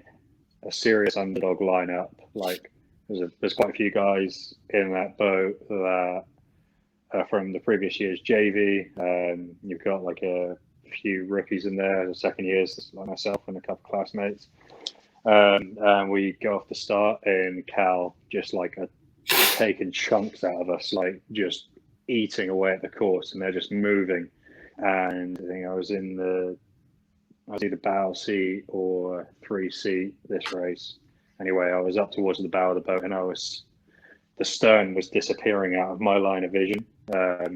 [SPEAKER 3] serious underdog lineup. Like there's quite a few guys in that boat that are from the previous year's JV. You've got like a few rookies in there, the second years, like myself and a couple of classmates. And we go off the start, and Cal just like taking chunks out of us, like just eating away at the course, and they're just moving. And I think I was either bow seat or 3 seat this race. Anyway, I was up towards the bow of the boat, and the stern was disappearing out of my line of vision. But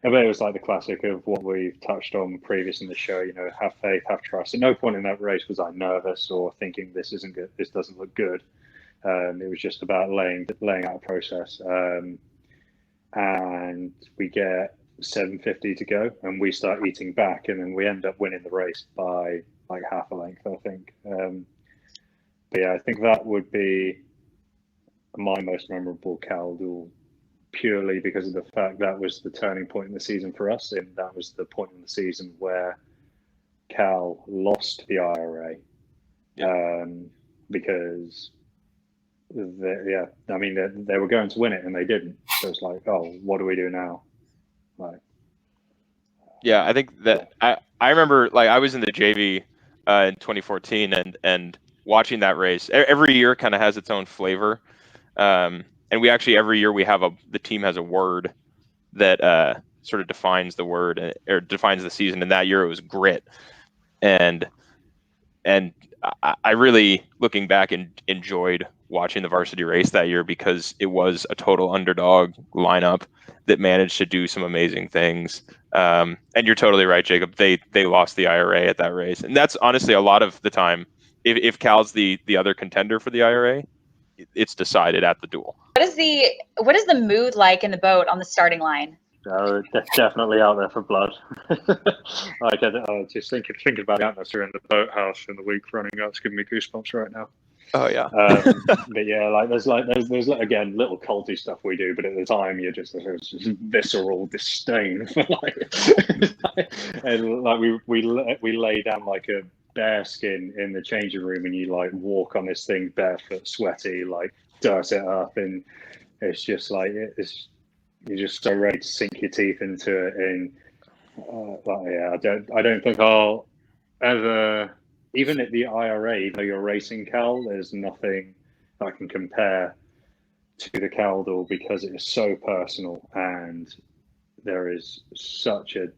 [SPEAKER 3] it was like the classic of what we've touched on previous in the show, have faith, have trust. At no point in that race was I nervous or thinking this isn't good, this doesn't look good. It was just about laying out a process. And we get 750 to go, and we start eating back, and then we end up winning the race by like half a length, I think. But yeah, I think that would be my most memorable Cal duel, purely because of the fact that was the turning point in the season for us, and that was the point in the season where Cal lost the IRA. Because they were going to win it and they didn't. So it's like, oh, what do we do now? Like,
[SPEAKER 2] yeah, I think that I remember, like, I was in the JV in 2014, and watching that race every year kind of has its own flavor. And we actually every year the team has a word that sort of defines the word or defines the season. And that year it was grit. And I really, looking back, enjoyed watching the varsity race that year because it was a total underdog lineup that managed to do some amazing things. And you're totally right, Jacob. They lost the IRA at that race, and that's honestly a lot of the time. If Cal's the other contender for the IRA, it's decided at the duel.
[SPEAKER 1] What is the mood like in the boat on the starting line?
[SPEAKER 3] Definitely out there for blood. I just thinking about the atmosphere in the boathouse in the week running up. It's giving me goosebumps right now.
[SPEAKER 2] Oh yeah.
[SPEAKER 3] But yeah, there's again little culty stuff we do, but at the time there's just visceral disdain for and we lay down like a bear skin in the changing room, and you like walk on this thing barefoot, sweaty, like dirt it up, and it's just like you're just so ready to sink your teeth into it. And I don't think I'll ever, even at the IRA, even though you're racing Cal, there's nothing that can compare to the Cal duel because it is so personal and there is such a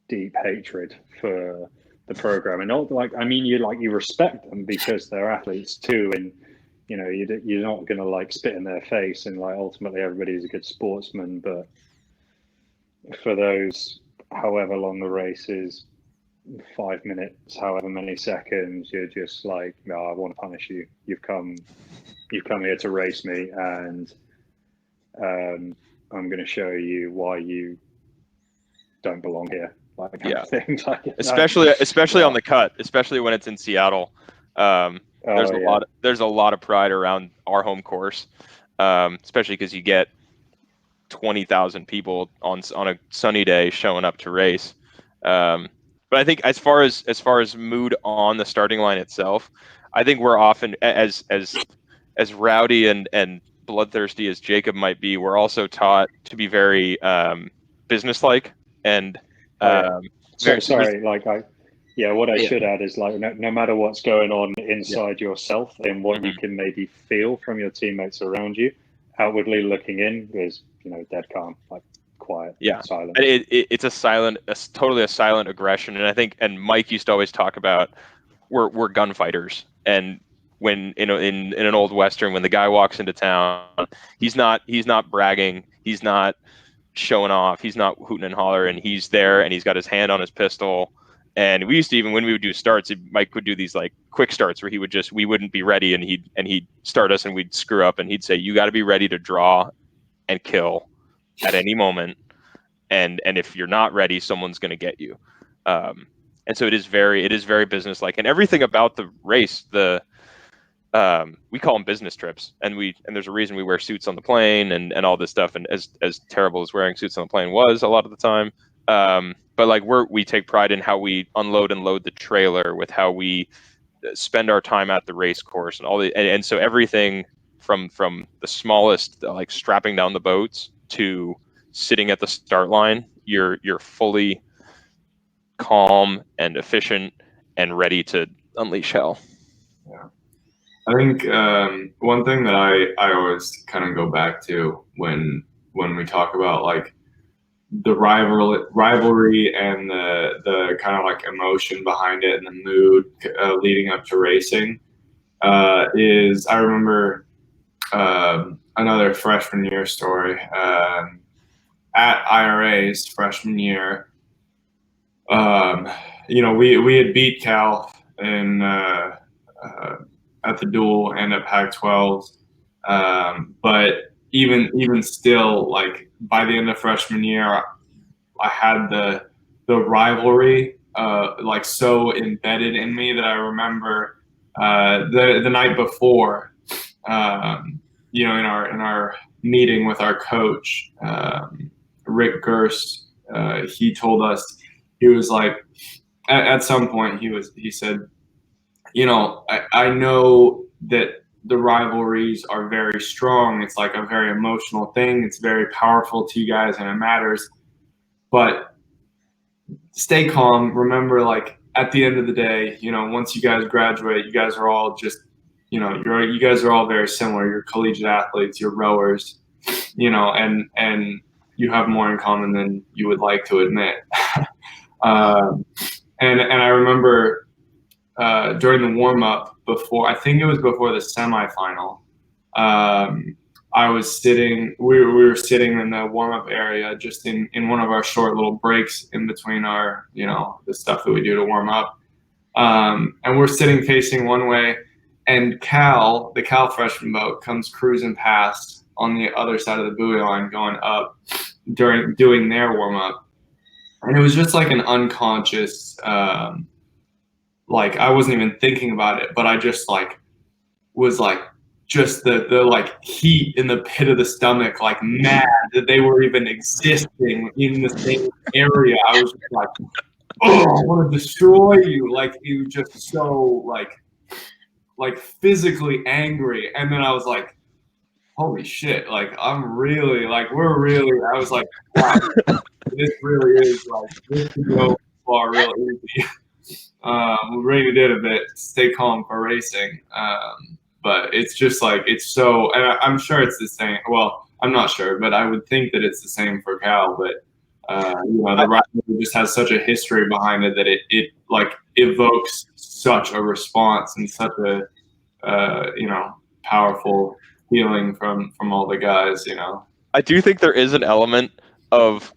[SPEAKER 3] deep hatred for the program. And not you respect them because they're athletes too, and you're not going to like spit in their face, and like ultimately everybody's a good sportsman. But for those however long the race is, 5 minutes, however many seconds, you're just like, no, I want to punish you. You've come here to race me, and I'm going to show you why you don't belong here. Like kind of thing.
[SPEAKER 2] Especially on the cut, especially when it's in Seattle. There's a lot of pride around our home course, especially because you get 20,000 people on a sunny day showing up to race. But I think as far as mood on the starting line itself, I think we're often as rowdy and bloodthirsty as Jacob might be, we're also taught to be very businesslike and
[SPEAKER 3] what I should add is like no matter what's going on inside yourself and what you can maybe feel from your teammates around you, outwardly looking in is dead calm, like quiet, silent.
[SPEAKER 2] It's totally a silent aggression. And I think, and Mike used to always talk about we're gunfighters. And when in an old Western, when the guy walks into town, he's not bragging, he's not showing off, he's not hooting and hollering, he's there and he's got his hand on his pistol. And we used to, even when we would do starts, Mike would do these like quick starts where we wouldn't be ready, and he'd start us and we'd screw up, and he'd say, you got to be ready to draw and kill at any moment, and if you're not ready, someone's going to get you. And so it is very businesslike, and everything about the race, we call them business trips, and there's a reason we wear suits on the plane and all this stuff. And as terrible as wearing suits on the plane was a lot of the time, but like we take pride in how we unload and load the trailer, with how we spend our time at the race course, and all and so everything from the smallest, like strapping down the boats, to sitting at the start line, you're fully calm and efficient and ready to unleash hell.
[SPEAKER 4] Yeah. I think one thing that I always kind of go back to when we talk about like the rivalry and the kind of like emotion behind it and the mood leading up to racing is, I remember another freshman year story at IRA's freshman year. We had beat Cal in at the duel and at Pac-12, but even still, like by the end of freshman year, I had the rivalry like so embedded in me that I remember the night before, in our meeting with our coach, Rick Gerst, he told us, he was like, at some point he said, I know that the rivalries are very strong. It's like a very emotional thing. It's very powerful to you guys and it matters. But stay calm. Remember, like at the end of the day, you know, once you guys graduate, you guys are all just, you know, you guys are all very similar. You're collegiate athletes, you're rowers, you know, and you have more in common than you would like to admit. And I remember during the warm up before, I think it was before the semifinal, I was sitting, we were sitting in the warm up area, just in one of our short little breaks in between our, you know, the stuff that we do to warm up. And we're sitting facing one way, and the Cal freshman boat comes cruising past on the other side of the buoy line going up doing their warm up. And it was just like an unconscious, like I wasn't even thinking about it, but I just like was like just the like heat in the pit of the stomach, like mad that they were even existing in the same area. I was just like, oh, I want to destroy you. Like you just so like physically angry. And then I was like, holy shit, like I'm really like we're really I was like, wow, this really is like this could go far real easy. We really did a bit stay calm for racing. But it's just like it's so, and I'm sure it's the same. Well, I'm not sure, but I would think that it's the same for Cal. But you know, the rivalry just has such a history behind it that it like evokes such a response and such a you know, powerful feeling from all the guys. You know,
[SPEAKER 2] I do think there is an element of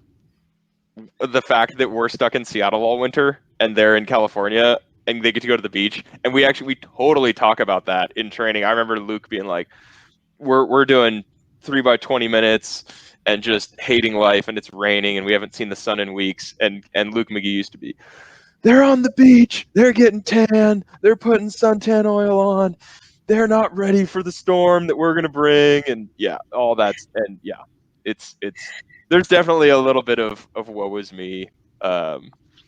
[SPEAKER 2] the fact that we're stuck in Seattle all winter and they're in California and they get to go to the beach, and we totally talk about that in training. I remember Luke being like, we're doing 3 by 20 minutes and just hating life, and it's raining and we haven't seen the sun in weeks, and Luke McGee used to be, they're on the beach, they're getting tan, they're putting suntan oil on, they're not ready for the storm that we're going to bring, and yeah, all that's, and yeah, it's there's definitely a little bit of woe is me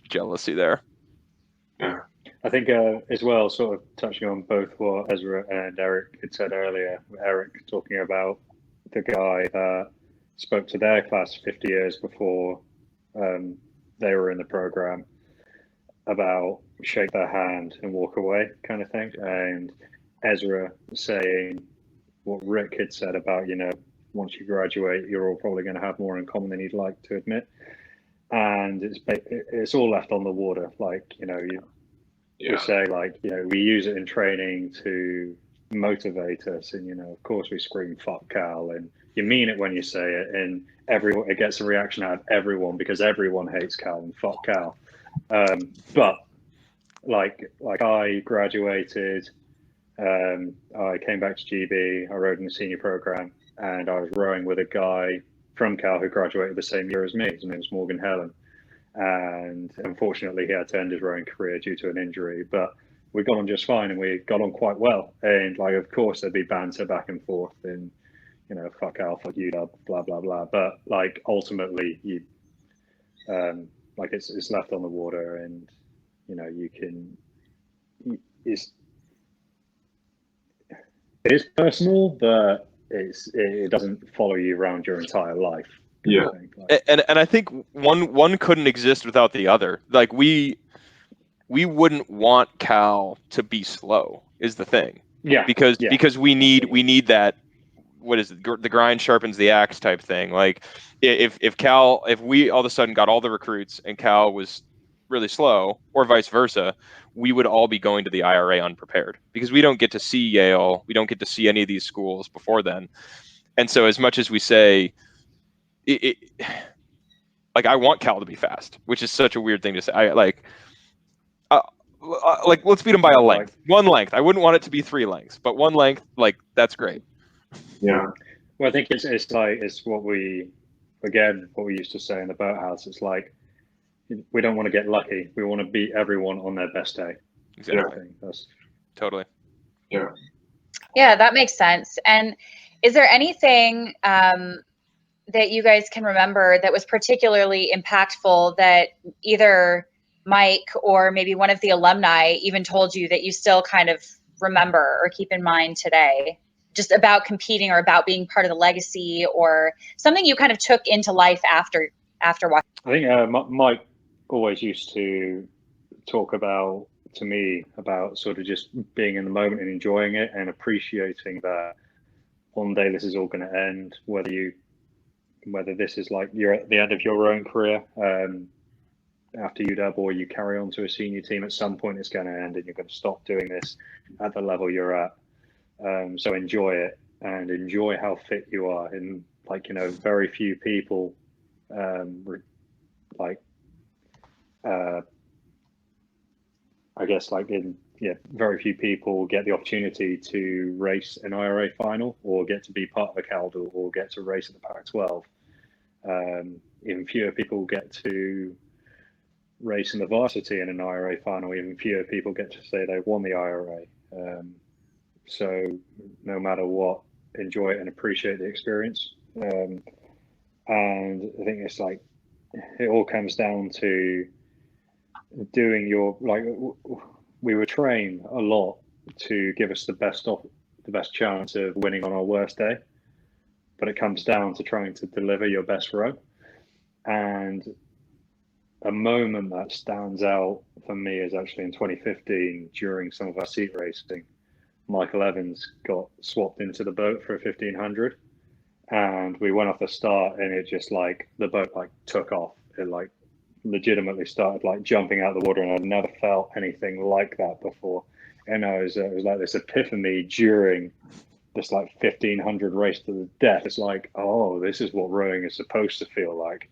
[SPEAKER 2] jealousy there.
[SPEAKER 4] yeah.
[SPEAKER 3] I think as well, sort of touching on both what Ezra and Eric had said earlier, Eric talking about the guy that spoke to their class 50 years before they were in the program about shake their hand and walk away kind of thing. And Ezra saying what Rick had said about, you know, once you graduate, you're all probably going to have more in common than you'd like to admit. And it's all left on the water. Like, you know, you say, like, you know, we use it in training to motivate us, and, you know, of course we scream fuck Cal, and you mean it when you say it, and it gets a reaction out of everyone because everyone hates Cal and fuck Cal. But like I graduated, I came back to GB, I rowed in the senior program, and I was rowing with a guy from Cal who graduated the same year as me. His name was Morgan Helen. And unfortunately, he had to end his rowing career due to an injury. But we got on just fine, and we got on quite well. And like, of course, there'd be banter back and forth, and you know, fuck Al, fuck you, blah blah blah. But like, ultimately, you like it's left on the water, and you know, you can. It is personal, but it doesn't follow you around your entire life.
[SPEAKER 4] Yeah.
[SPEAKER 2] And I think one couldn't exist without the other. Like we wouldn't want Cal to be slow is the thing.
[SPEAKER 3] Yeah.
[SPEAKER 2] Because we need that, what is it, the grind sharpens the axe type thing. Like if we all of a sudden got all the recruits and Cal was really slow, or vice versa, we would all be going to the IRA unprepared because we don't get to see Yale, we don't get to see any of these schools before then. And so as much as we say like I want Cal to be fast, which is such a weird thing to say. I like let's beat him by a length. One length. I wouldn't want it to be 3 lengths, but 1 length, like that's great.
[SPEAKER 4] Yeah.
[SPEAKER 3] Well, I think it's what we used to say in the boathouse. It's like we don't want to get lucky. We want to beat everyone on their best day.
[SPEAKER 2] Exactly.
[SPEAKER 3] That's
[SPEAKER 2] totally.
[SPEAKER 4] Yeah.
[SPEAKER 1] Yeah, that makes sense. And is there anything that you guys can remember that was particularly impactful that either Mike or maybe one of the alumni even told you that you still kind of remember or keep in mind today, just about competing or about being part of the legacy, or something you kind of took into life after watching?
[SPEAKER 3] I think Mike always used to talk about, to me, about sort of just being in the moment and enjoying it and appreciating that one day this is all going to end, whether this is like you're at the end of your own career after UW, or you carry on to a senior team. At some point it's going to end and you're going to stop doing this at the level you're at. So enjoy it and enjoy how fit you are. And like, you know, very few people I guess very few people get the opportunity to race an IRA final or get to be part of a Caldor or get to race at the Pac-12. Even fewer people get to race in the varsity in an IRA final. Even fewer people get to say they won the IRA. So no matter what, enjoy it and appreciate the experience. And I think it's like, it all comes down to doing we were trained a lot to give us the best chance of winning on our worst day, but it comes down to trying to deliver your best row. And a moment that stands out for me is actually in 2015 during some of our seat racing. Michael Evans got swapped into the boat for a 1500, and we went off the start, and it just like the boat like took off. It like legitimately started like jumping out of the water, and I'd never felt anything like that before. And it was like this epiphany during this like 1500 race to the death. It's like, oh, this is what rowing is supposed to feel like.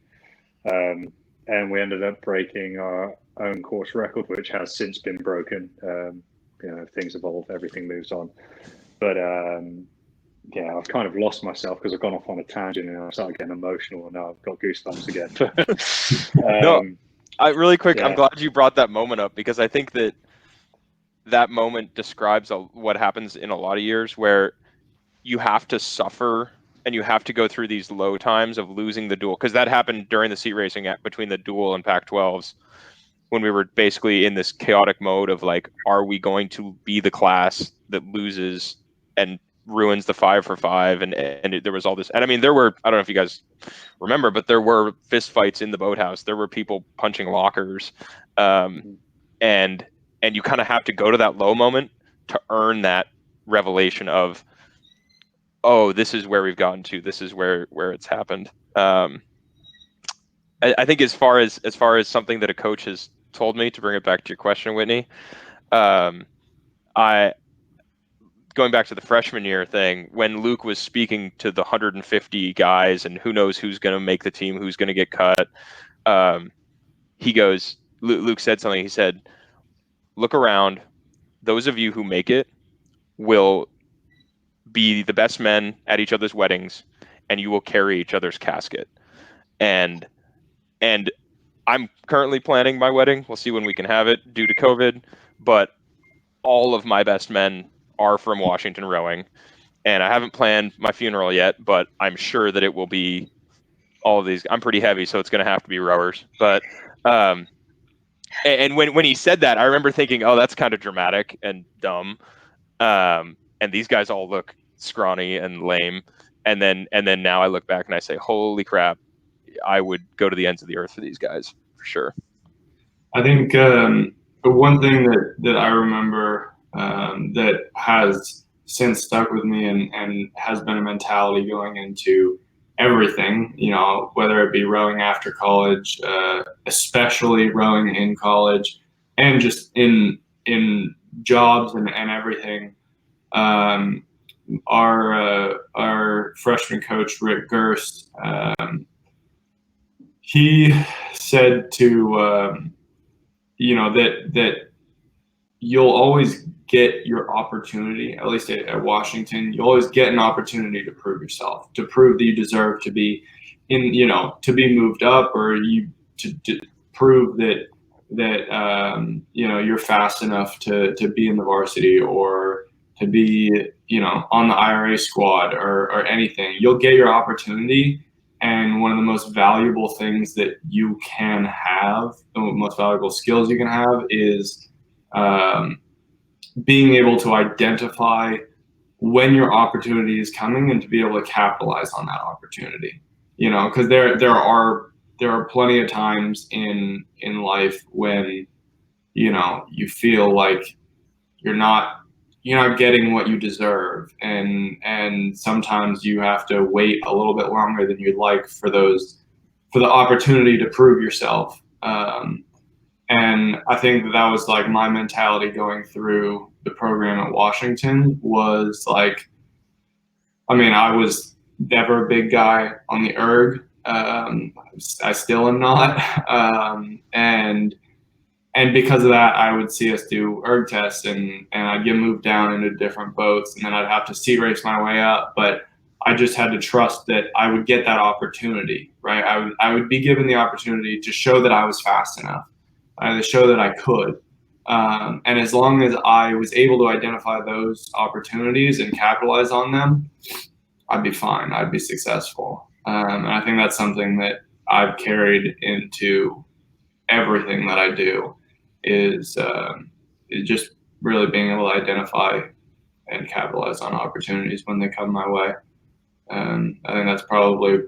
[SPEAKER 3] And we ended up breaking our own course record, which has since been broken. You know, things evolve, everything moves on. But yeah, I've kind of lost myself because I've gone off on a tangent and I started getting emotional, and now I've got goosebumps again.
[SPEAKER 2] No, really quick,
[SPEAKER 3] yeah.
[SPEAKER 2] I'm glad you brought that moment up, because I think that moment describes what happens in a lot of years where you have to suffer and you have to go through these low times of losing the duel, because that happened during the seat racing between the duel and Pac-12s, when we were basically in this chaotic mode of like, are we going to be the class that loses and ruins the 5 for 5? And there was all this, and I mean, there were, I don't know if you guys remember, but there were fist fights in the boathouse. There were people punching lockers, and you kind of have to go to that low moment to earn that revelation of, oh, this is where we've gotten to. This is where it's happened. I think as far as something that a coach has told me, to bring it back to your question, Whitney, going back to the freshman year thing, when Luke was speaking to the 150 guys and who knows who's going to make the team, who's going to get cut, Luke said something. He said, look around. Those of you who make it will be the best men at each other's weddings, and you will carry each other's casket. And I'm currently planning my wedding. We'll see when we can have it due to COVID, but all of my best men are from Washington rowing, and I haven't planned my funeral yet, but I'm sure that it will be all of these. I'm pretty heavy, so it's going to have to be rowers. But and when he said that, I remember thinking, oh, that's kind of dramatic and dumb. And these guys all look scrawny and lame. And then now I look back and I say, holy crap, I would go to the ends of the earth for these guys, for sure.
[SPEAKER 4] I think the one thing that I remember that has since stuck with me and has been a mentality going into everything, you know, whether it be rowing after college, especially rowing in college, and just in jobs and everything. Our freshman coach, Rick Gerst, he said to, you know, that you'll always get your opportunity, at least at Washington, you always get an opportunity to prove yourself, to prove that you deserve to be in, you know, to be moved up, or to prove that you know, you're fast enough to be in the varsity, or to be, you know, on the IRA squad or anything. You'll get your opportunity. And one of the most valuable things that you can have, the most valuable skills you can have, is being able to identify when your opportunity is coming and to be able to capitalize on that opportunity. You know, because there are plenty of times in life when you feel like you're not getting what you deserve, and sometimes you have to wait a little bit longer than you'd like for the opportunity to prove yourself. And I think that was like my mentality going through the program at Washington was like, I mean, I was never a big guy on the erg. I still am not. And because of that, I would see us do erg tests, and I'd get moved down into different boats, and then I'd have to seat race my way up. But I just had to trust that I would get that opportunity, right? I would be given the opportunity to show that I was fast enough, to show that I could. And as long as I was able to identify those opportunities and capitalize on them, I'd be fine. I'd be successful. And I think that's something that I've carried into everything that I do is just really being able to identify and capitalize on opportunities when they come my way. And I think that's probably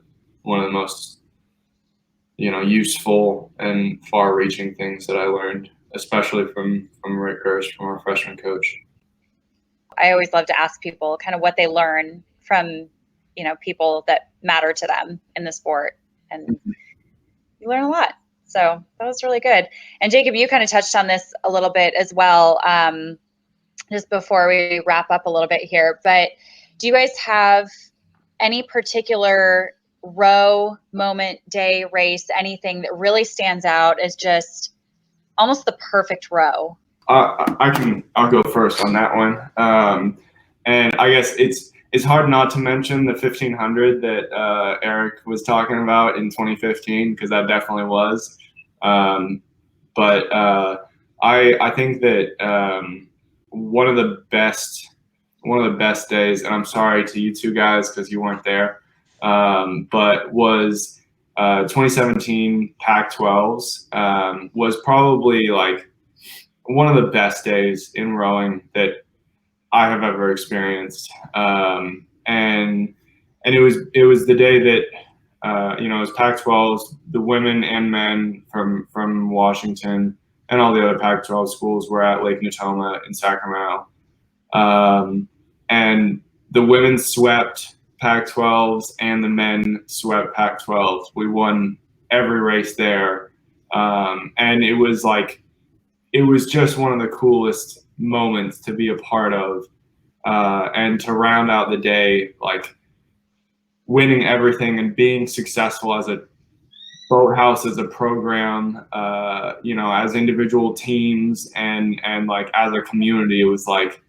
[SPEAKER 4] one of the most, useful and far-reaching things that I learned, especially from Rick Hurst, from our freshman coach.
[SPEAKER 1] I always love to ask people kind of what they learn from, people that matter to them in the sport, and you learn a lot. So that was really good. And Jacob, you kind of touched on this a little bit as well, just before we wrap up a little bit here. But do you guys have any particular row, moment, day, race, anything that really stands out as just almost the perfect row?
[SPEAKER 4] I'll go first on that one. And I guess it's hard not to mention the 1500 that Eric was talking about in 2015, because that definitely was. But I think that one of the best days, and I'm sorry to you two guys because you weren't there, but was 2017 Pac-12s was probably like one of the best days in rowing that I have ever experienced. And it was the day that it was Pac-12s, the women and men from Washington and all the other Pac-12 schools were at Lake Natoma in Sacramento. And the women swept Pac-12s and the men swept Pac-12s. We won every race there. And it was just one of the coolest moments to be a part of. And to round out the day, like winning everything and being successful as a boathouse, as a program, as individual teams and like as a community, it was like,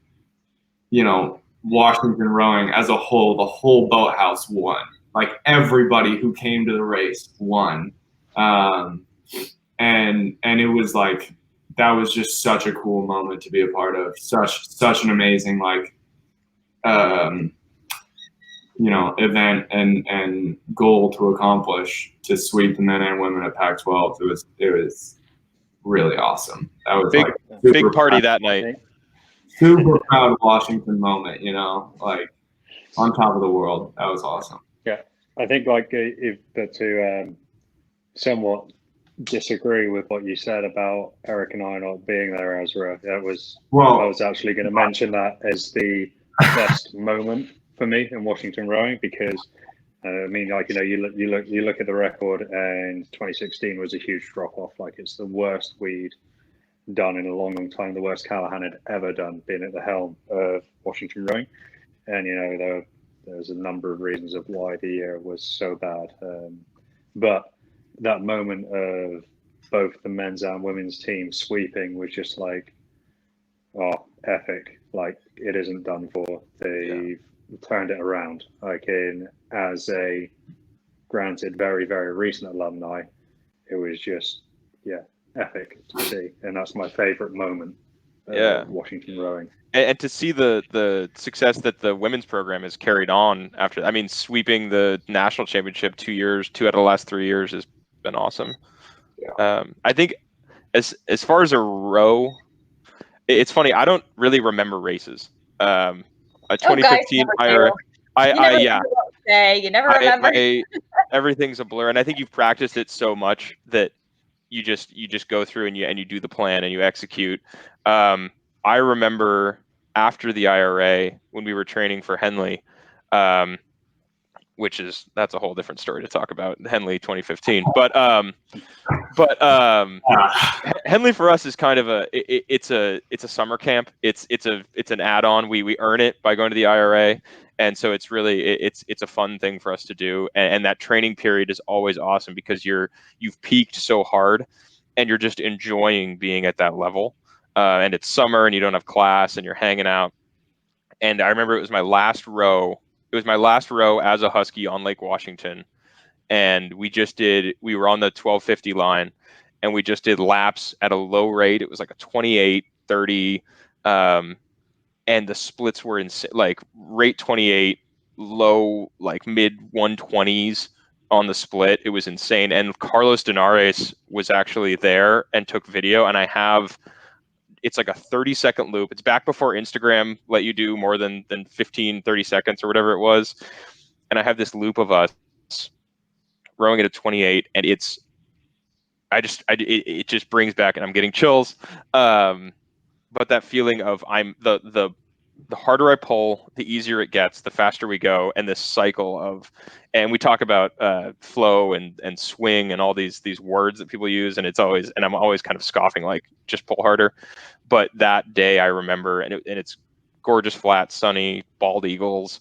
[SPEAKER 4] Washington rowing as a whole, the whole boathouse won. Like everybody who came to the race won. And it was like, that was just such a cool moment to be a part of. Such an amazing, event and goal to accomplish, to sweep the men and women at Pac-12. It was really awesome. That was
[SPEAKER 2] big party that night.
[SPEAKER 4] Super proud of Washington moment, like on top of the world. That was awesome.
[SPEAKER 3] Yeah, I think to somewhat disagree with what you said about Eric and I not being there, Ezra. I was actually going to mention that as the best moment for me in Washington rowing, because you look at the record, and 2016 was a huge drop off. Like, it's the worst we'd done in a long, long time, the worst Callahan had ever done, being at the helm of Washington rowing. And there's a number of reasons of why the year was so bad, but that moment of both the men's and women's team sweeping was just like, oh, epic. Like, it isn't done for. They've turned it around. Like, as a granted very, very recent alumni, it was just, epic to see. And that's my favorite moment of Washington rowing.
[SPEAKER 2] And to see the success that the women's program has carried on after, sweeping the national championship 2 years, 2 out of the last 3 years has been awesome. Yeah. I think as far as a row, it's funny, I don't really remember races. 2015 you never remember. Everything's a blur, and I think you've practiced it so much that you just go through and you do the plan and you execute. I remember after the IRA when we were training for Henley, that's a whole different story to talk about, Henley 2015. But Henley for us is kind of it's a summer camp. It's an add-on. We earn it by going to the IRA, and so it's really it's a fun thing for us to do. And that training period is always awesome because you've peaked so hard, and you're just enjoying being at that level. And it's summer, and you don't have class, and you're hanging out. And I remember it was my last row. It was my last row as a Husky on Lake Washington, and we were on the 1250 line, and we just did laps at a low rate. It was like a 28, 30, and the splits were like rate 28, low, like mid 120s on the split. It was insane. And Carlos Denares was actually there and took video, and it's like a 30-second loop. It's back before Instagram let you do more than 15, 30 seconds or whatever it was. And I have this loop of us rowing at a 28, and it just brings back, and I'm getting chills. But that feeling of the harder I pull, the easier it gets, the faster we go, and this cycle of, and we talk about flow and swing and all these words that people use, and I'm always kind of scoffing, like, just pull harder. But that day I remember, and it's gorgeous, flat, sunny, bald eagles,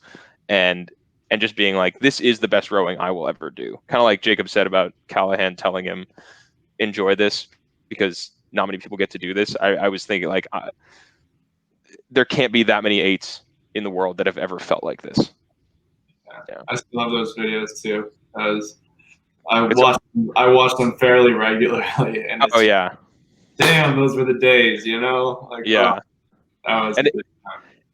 [SPEAKER 2] and just being like, this is the best rowing I will ever do. Kind of like Jacob said about Callahan telling him, enjoy this, because not many people get to do this. I was thinking, like, there can't be that many 8s in the world that have ever felt like this.
[SPEAKER 4] Yeah. I still love those videos too, because I watch them fairly regularly, and
[SPEAKER 2] oh yeah,
[SPEAKER 4] damn, those were the days, you know? Like,
[SPEAKER 2] yeah.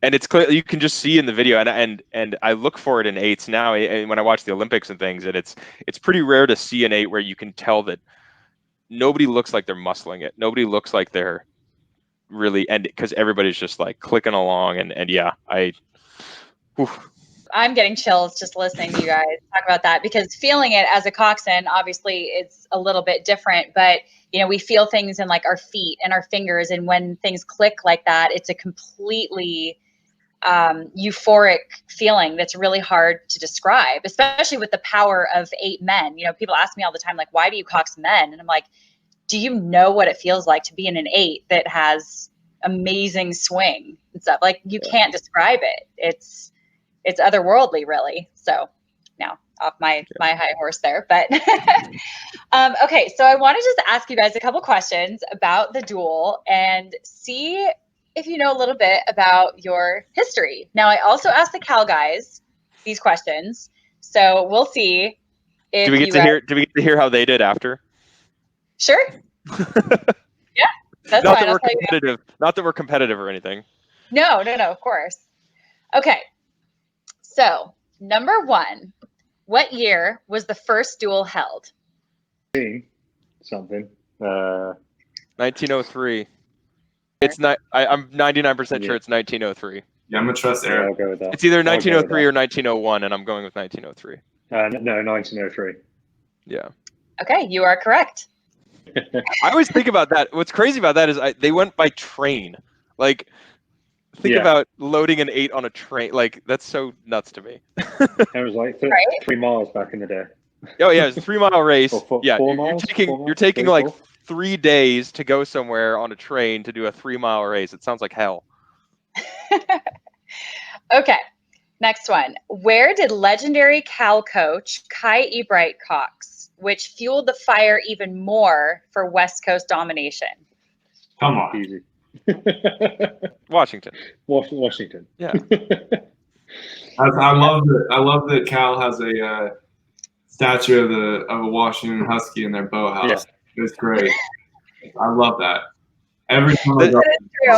[SPEAKER 2] And it's clear, you can just see in the video, and I look for it in 8s now, and when I watch the Olympics and things, and it's pretty rare to see an 8 where you can tell that nobody looks like they're muscling it. Nobody looks like they're really, and because everybody's just like clicking along, and yeah,
[SPEAKER 1] I'm getting chills just listening to you guys talk about that, because feeling it as a coxswain, obviously it's a little bit different, but we feel things in like our feet and our fingers. And when things click like that, it's a completely euphoric feeling that's really hard to describe, especially with the power of 8 men. People ask me all the time, like, why do you cox men? And I'm like, do you know what it feels like to be in an 8 that has amazing swing and stuff? Like, you can't describe it. It's otherworldly, really. So now off my high horse there, but okay. So I want to just ask you guys a couple questions about the duel and see if you know a little bit about your history. Now, I also asked the Cal guys these questions, so we'll see if
[SPEAKER 2] do we get to hear how they did after?
[SPEAKER 1] Sure. Yeah, that's
[SPEAKER 2] not
[SPEAKER 1] fine.
[SPEAKER 2] That we're competitive. Not that we're competitive or anything.
[SPEAKER 1] No, of course. Okay. So, number 1, what year was the first duel held?
[SPEAKER 3] Something.
[SPEAKER 2] 1903. It's not. I'm 99% sure it's 1903.
[SPEAKER 4] Yeah, I'm gonna trust Eric.
[SPEAKER 3] I'll go with that.
[SPEAKER 2] It's either 1903 or 1901, and I'm going with 1903.
[SPEAKER 3] No, 1903.
[SPEAKER 2] Yeah.
[SPEAKER 1] Okay, you are correct.
[SPEAKER 2] I always think about that. What's crazy about that is they went by train. Like, think about loading an 8 on a train. Like, that's so nuts to me.
[SPEAKER 3] It was like 3 miles back in the day.
[SPEAKER 2] Oh yeah, it was a 3-mile race.
[SPEAKER 3] Four miles?
[SPEAKER 2] You're taking like 3 days to go somewhere on a train to do a 3-mile race. It sounds like hell.
[SPEAKER 1] Okay, next one. Where did legendary Cal coach Kai Ebright cox, which fueled the fire even more for West Coast domination?
[SPEAKER 4] Come on.
[SPEAKER 3] Easy.
[SPEAKER 2] Washington.
[SPEAKER 3] Washington.
[SPEAKER 2] Yeah.
[SPEAKER 4] I love that Cal has a statue of a Washington Husky in their boathouse. Yeah. It's great. I love that. Every time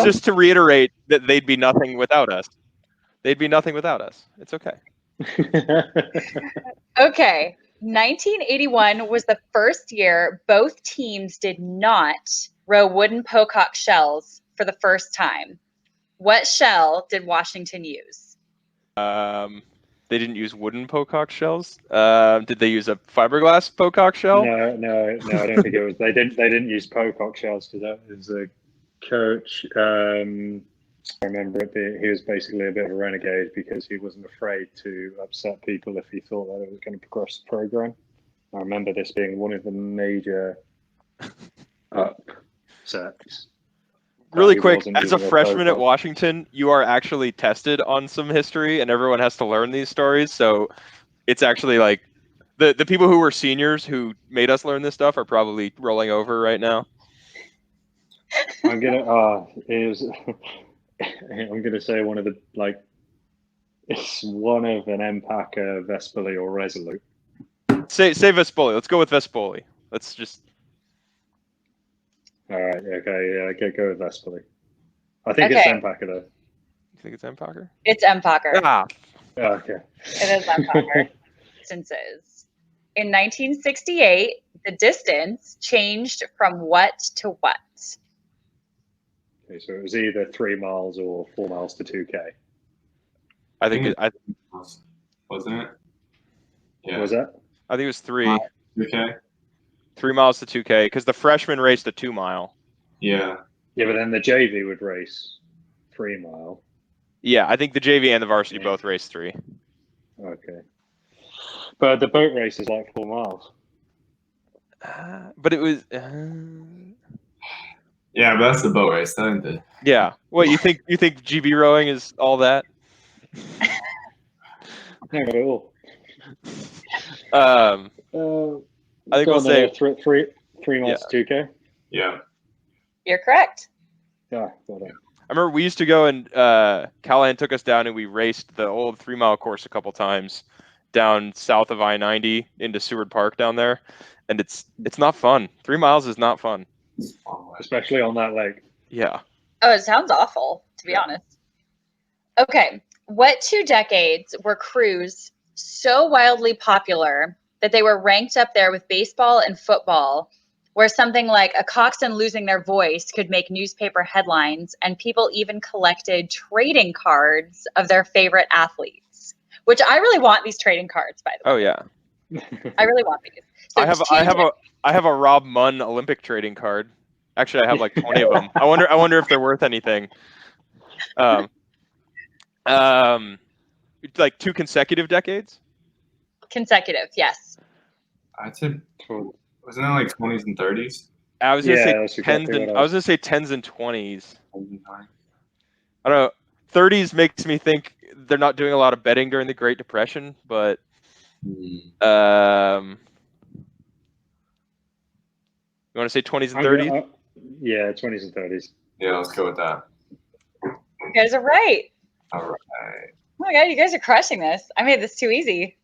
[SPEAKER 2] just to reiterate that they'd be nothing without us. They'd be nothing without us. It's okay.
[SPEAKER 1] Okay. 1981 was the first year both teams did not row wooden pocock shells for the first time. What shell did Washington use?
[SPEAKER 2] They didn't use wooden pocock shells. Did they use a fiberglass pocock shell?
[SPEAKER 3] No, I don't think it was. They didn't use pocock shells because that was a coach. I remember he was basically a bit of a renegade because he wasn't afraid to upset people if he thought that it was going to progress the program. I remember this being one of the major upsets.
[SPEAKER 2] Really quick, as a freshman at Washington, you are actually tested on some history, and everyone has to learn these stories. So it's actually like the people who were seniors who made us learn this stuff are probably rolling over right now.
[SPEAKER 3] I'm gonna I'm gonna say one of the it's one of an Empaka, Vespoli, or Resolute.
[SPEAKER 2] Say Vespoli. Let's go with Vespoli. Let's just.
[SPEAKER 3] All right. Okay. Yeah. Go with Vespoli. I think it's Empaka though.
[SPEAKER 2] You think it's Empaka?
[SPEAKER 1] It's Empaka.
[SPEAKER 2] Ah.
[SPEAKER 3] Okay.
[SPEAKER 1] It is Empaka. Distances. In 1968, the distance changed from what to what?
[SPEAKER 3] Okay, so it was either 3 miles or 4 miles to 2K.
[SPEAKER 2] I think
[SPEAKER 4] wasn't it? Yeah.
[SPEAKER 3] What was that?
[SPEAKER 2] I think it was 3.
[SPEAKER 4] 2K.
[SPEAKER 2] 3 miles to 2K because the freshman raced a 2 mile.
[SPEAKER 4] Yeah.
[SPEAKER 3] Yeah, but then the JV would race 3 mile.
[SPEAKER 2] Yeah, I think the JV and the varsity both raced 3.
[SPEAKER 3] Okay. But the boat race is like 4 miles.
[SPEAKER 2] But it was.
[SPEAKER 4] Yeah, but that's the boat race, isn't it?
[SPEAKER 2] Yeah. What you think? You think GB rowing is all that?
[SPEAKER 3] No, not at all.
[SPEAKER 2] I think we'll say
[SPEAKER 3] 3 miles to 2K.
[SPEAKER 4] Yeah.
[SPEAKER 1] You're correct.
[SPEAKER 3] Yeah, well done.
[SPEAKER 2] I remember we used to go and Callahan took us down and we raced the old 3 mile course a couple times down south of I-90 into Seward Park down there, and it's not fun. 3 miles is not fun,
[SPEAKER 3] especially on that lake.
[SPEAKER 2] Yeah.
[SPEAKER 1] Oh, it sounds awful, to be honest. Okay, what 2 decades were crews so wildly popular that they were ranked up there with baseball and football, where something like a coxswain losing their voice could make newspaper headlines, and people even collected trading cards of their favorite athletes, which I really want these trading cards, by the way.
[SPEAKER 2] Oh yeah.
[SPEAKER 1] I really want these. So
[SPEAKER 2] I have a Rob Munn Olympic trading card. Actually, I have like 20 of them. I wonder if they're worth anything. Like 2 consecutive decades?
[SPEAKER 1] Consecutive, yes.
[SPEAKER 4] I'd say, wasn't it like 20s and 30s?
[SPEAKER 2] I was gonna say 10s
[SPEAKER 3] exactly
[SPEAKER 2] and I was gonna say 10s and 20s. I don't know. 30s makes me think they're not doing a lot of betting during the Great Depression, but you want to say 20s and 30s?
[SPEAKER 3] Yeah, 20s and 30s.
[SPEAKER 4] Yeah, let's go with that.
[SPEAKER 1] You guys are right.
[SPEAKER 4] All right.
[SPEAKER 1] Oh my God, you guys are crushing this. I made this too easy.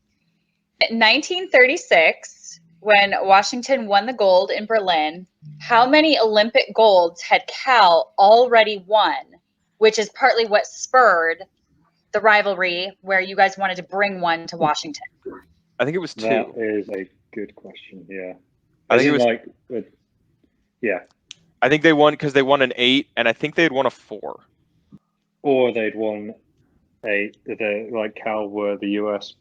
[SPEAKER 1] In 1936, when Washington won the gold in Berlin, how many Olympic golds had Cal already won, which is partly what spurred the rivalry where you guys wanted to bring one to Washington?
[SPEAKER 2] I think it was 2.
[SPEAKER 3] That is a good question, yeah.
[SPEAKER 2] I think it was
[SPEAKER 3] yeah.
[SPEAKER 2] I think they won because they won an 8, and I think they had won a 4.
[SPEAKER 3] Or they'd won 8. Like Cal were the US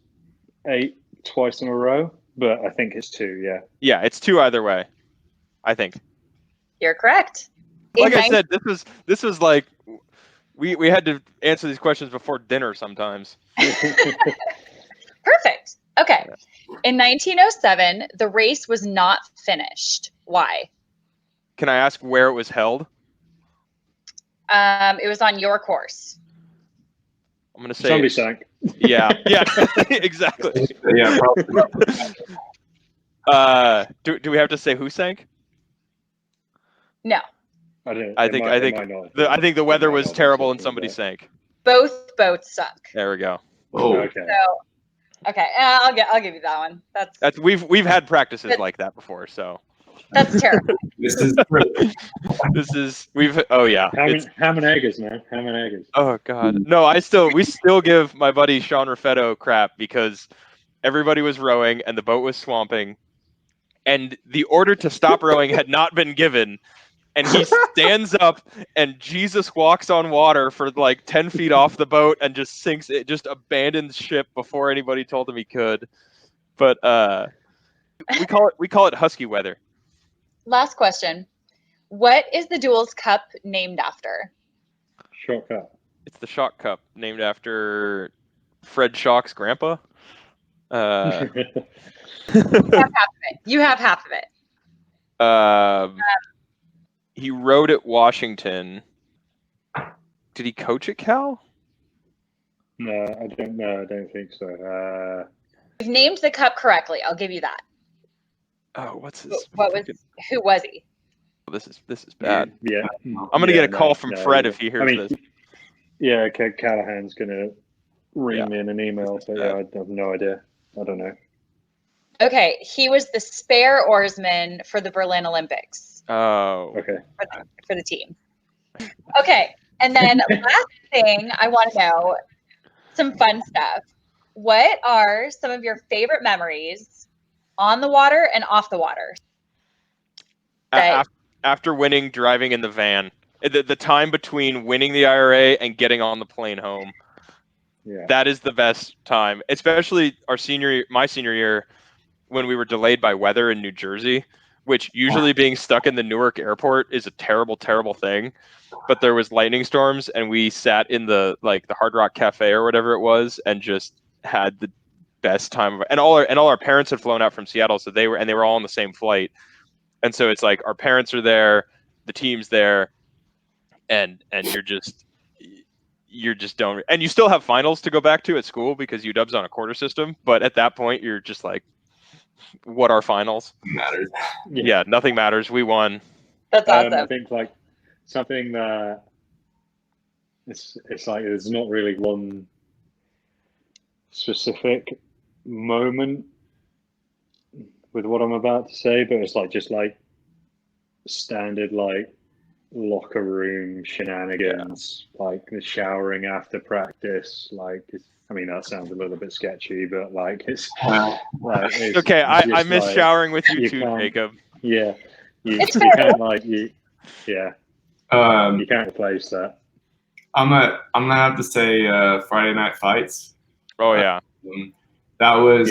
[SPEAKER 3] 8 twice in a row, but I think it's 2. Yeah.
[SPEAKER 2] Yeah, it's 2 either way. I think.
[SPEAKER 1] You're correct.
[SPEAKER 2] Like I said, this was like we had to answer these questions before dinner sometimes.
[SPEAKER 1] Perfect. Okay. In 1907, the race was not finished. Why?
[SPEAKER 2] Can I ask where it was held?
[SPEAKER 1] It was on your course.
[SPEAKER 2] I'm gonna say
[SPEAKER 3] somebody sank.
[SPEAKER 2] Yeah, exactly.
[SPEAKER 4] Yeah, probably.
[SPEAKER 2] Do we have to say who sank?
[SPEAKER 1] No.
[SPEAKER 2] I think the weather was terrible and somebody sank.
[SPEAKER 1] Both boats sunk.
[SPEAKER 2] There we go.
[SPEAKER 4] Oh,
[SPEAKER 3] okay.
[SPEAKER 1] So, okay, I'll give you that one. That's
[SPEAKER 2] we've had practices like that before, so.
[SPEAKER 1] That's terrible.
[SPEAKER 4] This is
[SPEAKER 2] oh yeah.
[SPEAKER 3] Ham and eggers, man. Ham and eggers.
[SPEAKER 2] Oh god. No, we still give my buddy Sean Raffetto crap because everybody was rowing and the boat was swamping and the order to stop rowing had not been given. and he stands up, and Jesus walks on water for like 10 feet off the boat and just sinks it, just abandons ship before anybody told him he could. But we call it Husky weather.
[SPEAKER 1] Last question. What is the duels cup named after?
[SPEAKER 3] Shock up.
[SPEAKER 2] It's the Shock Cup, named after Fred Shock's grandpa.
[SPEAKER 1] You have half of it.
[SPEAKER 2] He rode at Washington. Did he coach at Cal?
[SPEAKER 3] No, I don't know. I don't think so.
[SPEAKER 1] You've named the cup correctly. I'll give you that.
[SPEAKER 2] Oh, what's his?
[SPEAKER 1] Who was he?
[SPEAKER 2] This is bad.
[SPEAKER 3] Yeah.
[SPEAKER 2] I'm gonna get a call from Fred if he hears this.
[SPEAKER 3] Yeah, Callahan's gonna ring me in an email. So yeah, I have no idea. I don't know.
[SPEAKER 1] Okay, he was the spare oarsman for the Berlin Olympics.
[SPEAKER 2] Oh.
[SPEAKER 3] Okay.
[SPEAKER 1] For the team. Okay, and then last thing I want to know, some fun stuff. What are some of your favorite memories on the water and off the water?
[SPEAKER 2] After winning, driving in the van. The time between winning the IRA and getting on the plane home.
[SPEAKER 3] Yeah.
[SPEAKER 2] That is the best time, especially my senior year, when we were delayed by weather in New Jersey, which usually being stuck in the Newark airport is a terrible, terrible thing. But there was lightning storms, and we sat in the Hard Rock Cafe or whatever it was, and just had the best time. And all our parents had flown out from Seattle, so they were all on the same flight. And so it's like our parents are there, the team's there, and you're just don't, and you still have finals to go back to at school because UW's on a quarter system. But at that point, you're just like, what are finals?
[SPEAKER 4] Matters.
[SPEAKER 2] Yeah, nothing matters. We won.
[SPEAKER 1] That's awesome.
[SPEAKER 3] I think like something that it's like there's not really one specific moment with what I'm about to say, but it's like just like standard like locker room shenanigans, like the showering after practice. Like, I mean, that sounds a little bit sketchy, but like it's like it's
[SPEAKER 2] okay. I miss
[SPEAKER 3] like,
[SPEAKER 2] showering with you too, Jacob.
[SPEAKER 3] Yeah, you can't like you can't replace that.
[SPEAKER 4] I'm gonna have to say Friday Night Fights.
[SPEAKER 2] Oh yeah,
[SPEAKER 4] that was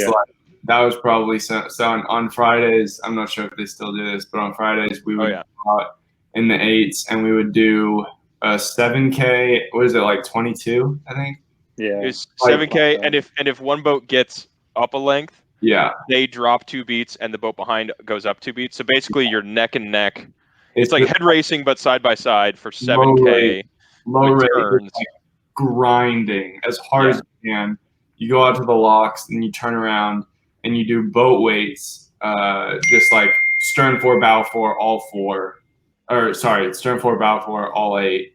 [SPEAKER 4] probably so on Fridays. I'm not sure if they still do this, but on Fridays we would go out in the 8s and we would do a 7K. What is it, like 22? I think.
[SPEAKER 3] Yeah,
[SPEAKER 2] it's 7K, and if one boat gets up a length, they drop 2 beats, and the boat behind goes up 2 beats. So basically, you're neck and neck. It's like head racing, but side by side for 7K.
[SPEAKER 4] Low rate, like grinding as hard as you can. You go out to the locks and you turn around and you do boat weights, just like stern 4, bow 4, all 4, or sorry, stern 4, bow 4, all 8,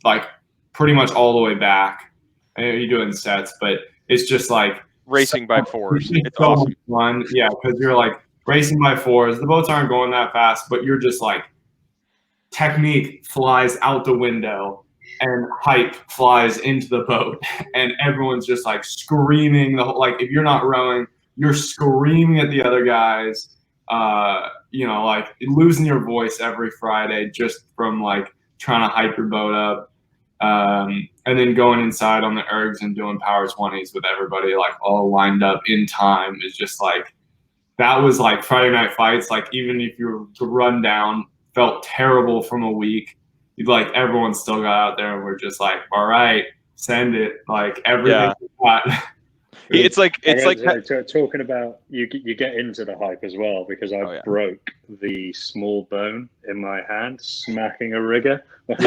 [SPEAKER 4] like pretty much all the way back. I know you do it in sets, but it's just like
[SPEAKER 2] racing by 4s. It's
[SPEAKER 4] so
[SPEAKER 2] awesome.
[SPEAKER 4] Fun. Yeah, because you're like racing by 4s. The boats aren't going that fast, but you're just like technique flies out the window and hype flies into the boat, and everyone's just like screaming. Like if you're not rowing, you're screaming at the other guys. Like losing your voice every Friday just from like trying to hype your boat up. And then going inside on the ergs and doing power 20s with everybody like all lined up in time is just like, that was like Friday Night Fights. Like even if you were to run down, felt terrible from a week, like everyone still got out there and we're just like, all right, send it. Like everything we got.
[SPEAKER 2] It's like
[SPEAKER 3] talking about you get into the hype as well, because I broke the small bone in my hand smacking a rigger.
[SPEAKER 2] No,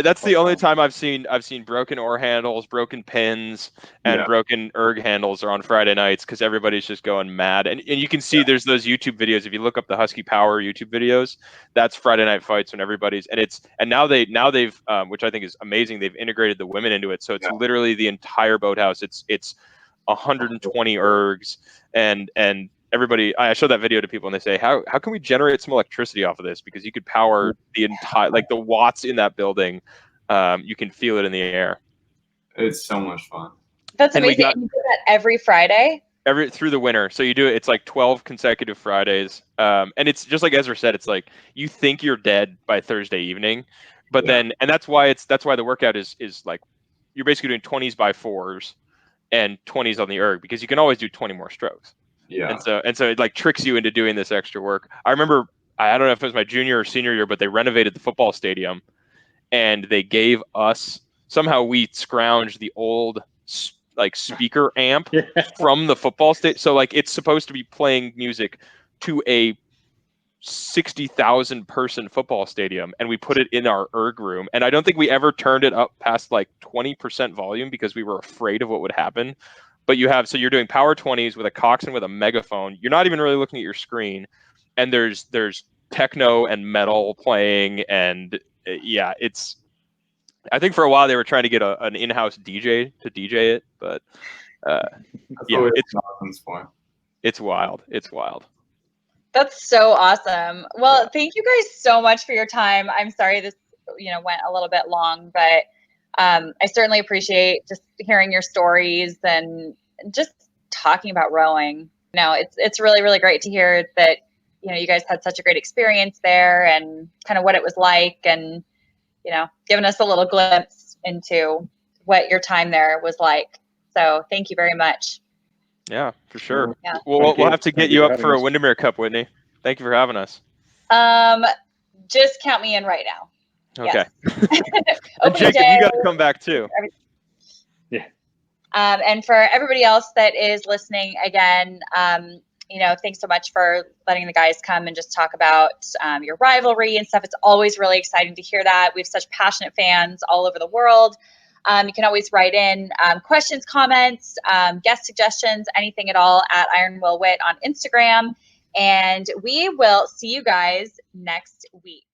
[SPEAKER 2] that's the only time I've seen broken oar handles, broken pins, and broken erg handles are on Friday nights, because everybody's just going mad. And you can see there's those YouTube videos. If you look up the Husky Power YouTube videos, that's Friday Night Fights when everybody's and now they've which I think is amazing. They've integrated the women into it, so it's literally the entire boathouse. It's 120 ergs and everybody. I show that video to people and they say, how can we generate some electricity off of this? Because you could power the entire, like the watts in that building. You can feel it in the air.
[SPEAKER 4] It's so much fun.
[SPEAKER 1] That's amazing. And you do that every Friday?
[SPEAKER 2] through the winter. So you do it. It's like 12 consecutive Fridays. And it's just like Ezra said. It's like you think you're dead by Thursday evening, but then that's why the workout is like you're basically doing 20s by 4s and 20s on the erg, because you can always do 20 more strokes.
[SPEAKER 4] Yeah.
[SPEAKER 2] And so it like tricks you into doing this extra work. I remember, I don't know if it was my junior or senior year, but they renovated the football stadium, and they gave us, somehow we scrounged the old like speaker amp from the football state. So like it's supposed to be playing music to a 60,000 person football stadium, and we put it in our erg room. And I don't think we ever turned it up past like 20% volume because we were afraid of what would happen. But so you're doing power 20s with a coxswain with a megaphone. You're not even really looking at your screen, and there's techno and metal playing, and yeah, it's. I think for a while they were trying to get an in-house DJ to DJ it, but yeah, it's wild. It's wild.
[SPEAKER 1] That's so awesome. Well, thank you guys so much for your time. I'm sorry this, went a little bit long, but I certainly appreciate just hearing your stories and just talking about rowing. It's really, really great to hear that, you guys had such a great experience there and kind of what it was like, and, giving us a little glimpse into what your time there was like. So thank you very much.
[SPEAKER 2] Yeah, for sure.
[SPEAKER 1] Yeah.
[SPEAKER 2] We'll have to get you up for a Windermere Cup, Whitney. Thank you for having us.
[SPEAKER 1] Just count me in right now.
[SPEAKER 2] Okay.
[SPEAKER 1] Yes.
[SPEAKER 2] And Jacob, you got to come back too.
[SPEAKER 3] Yeah.
[SPEAKER 1] And for everybody else that is listening, again, thanks so much for letting the guys come and just talk about your rivalry and stuff. It's always really exciting to hear that. We have such passionate fans all over the world. You can always write in questions, comments, guest suggestions, anything at all at Iron Will Wit on Instagram. And we will see you guys next week.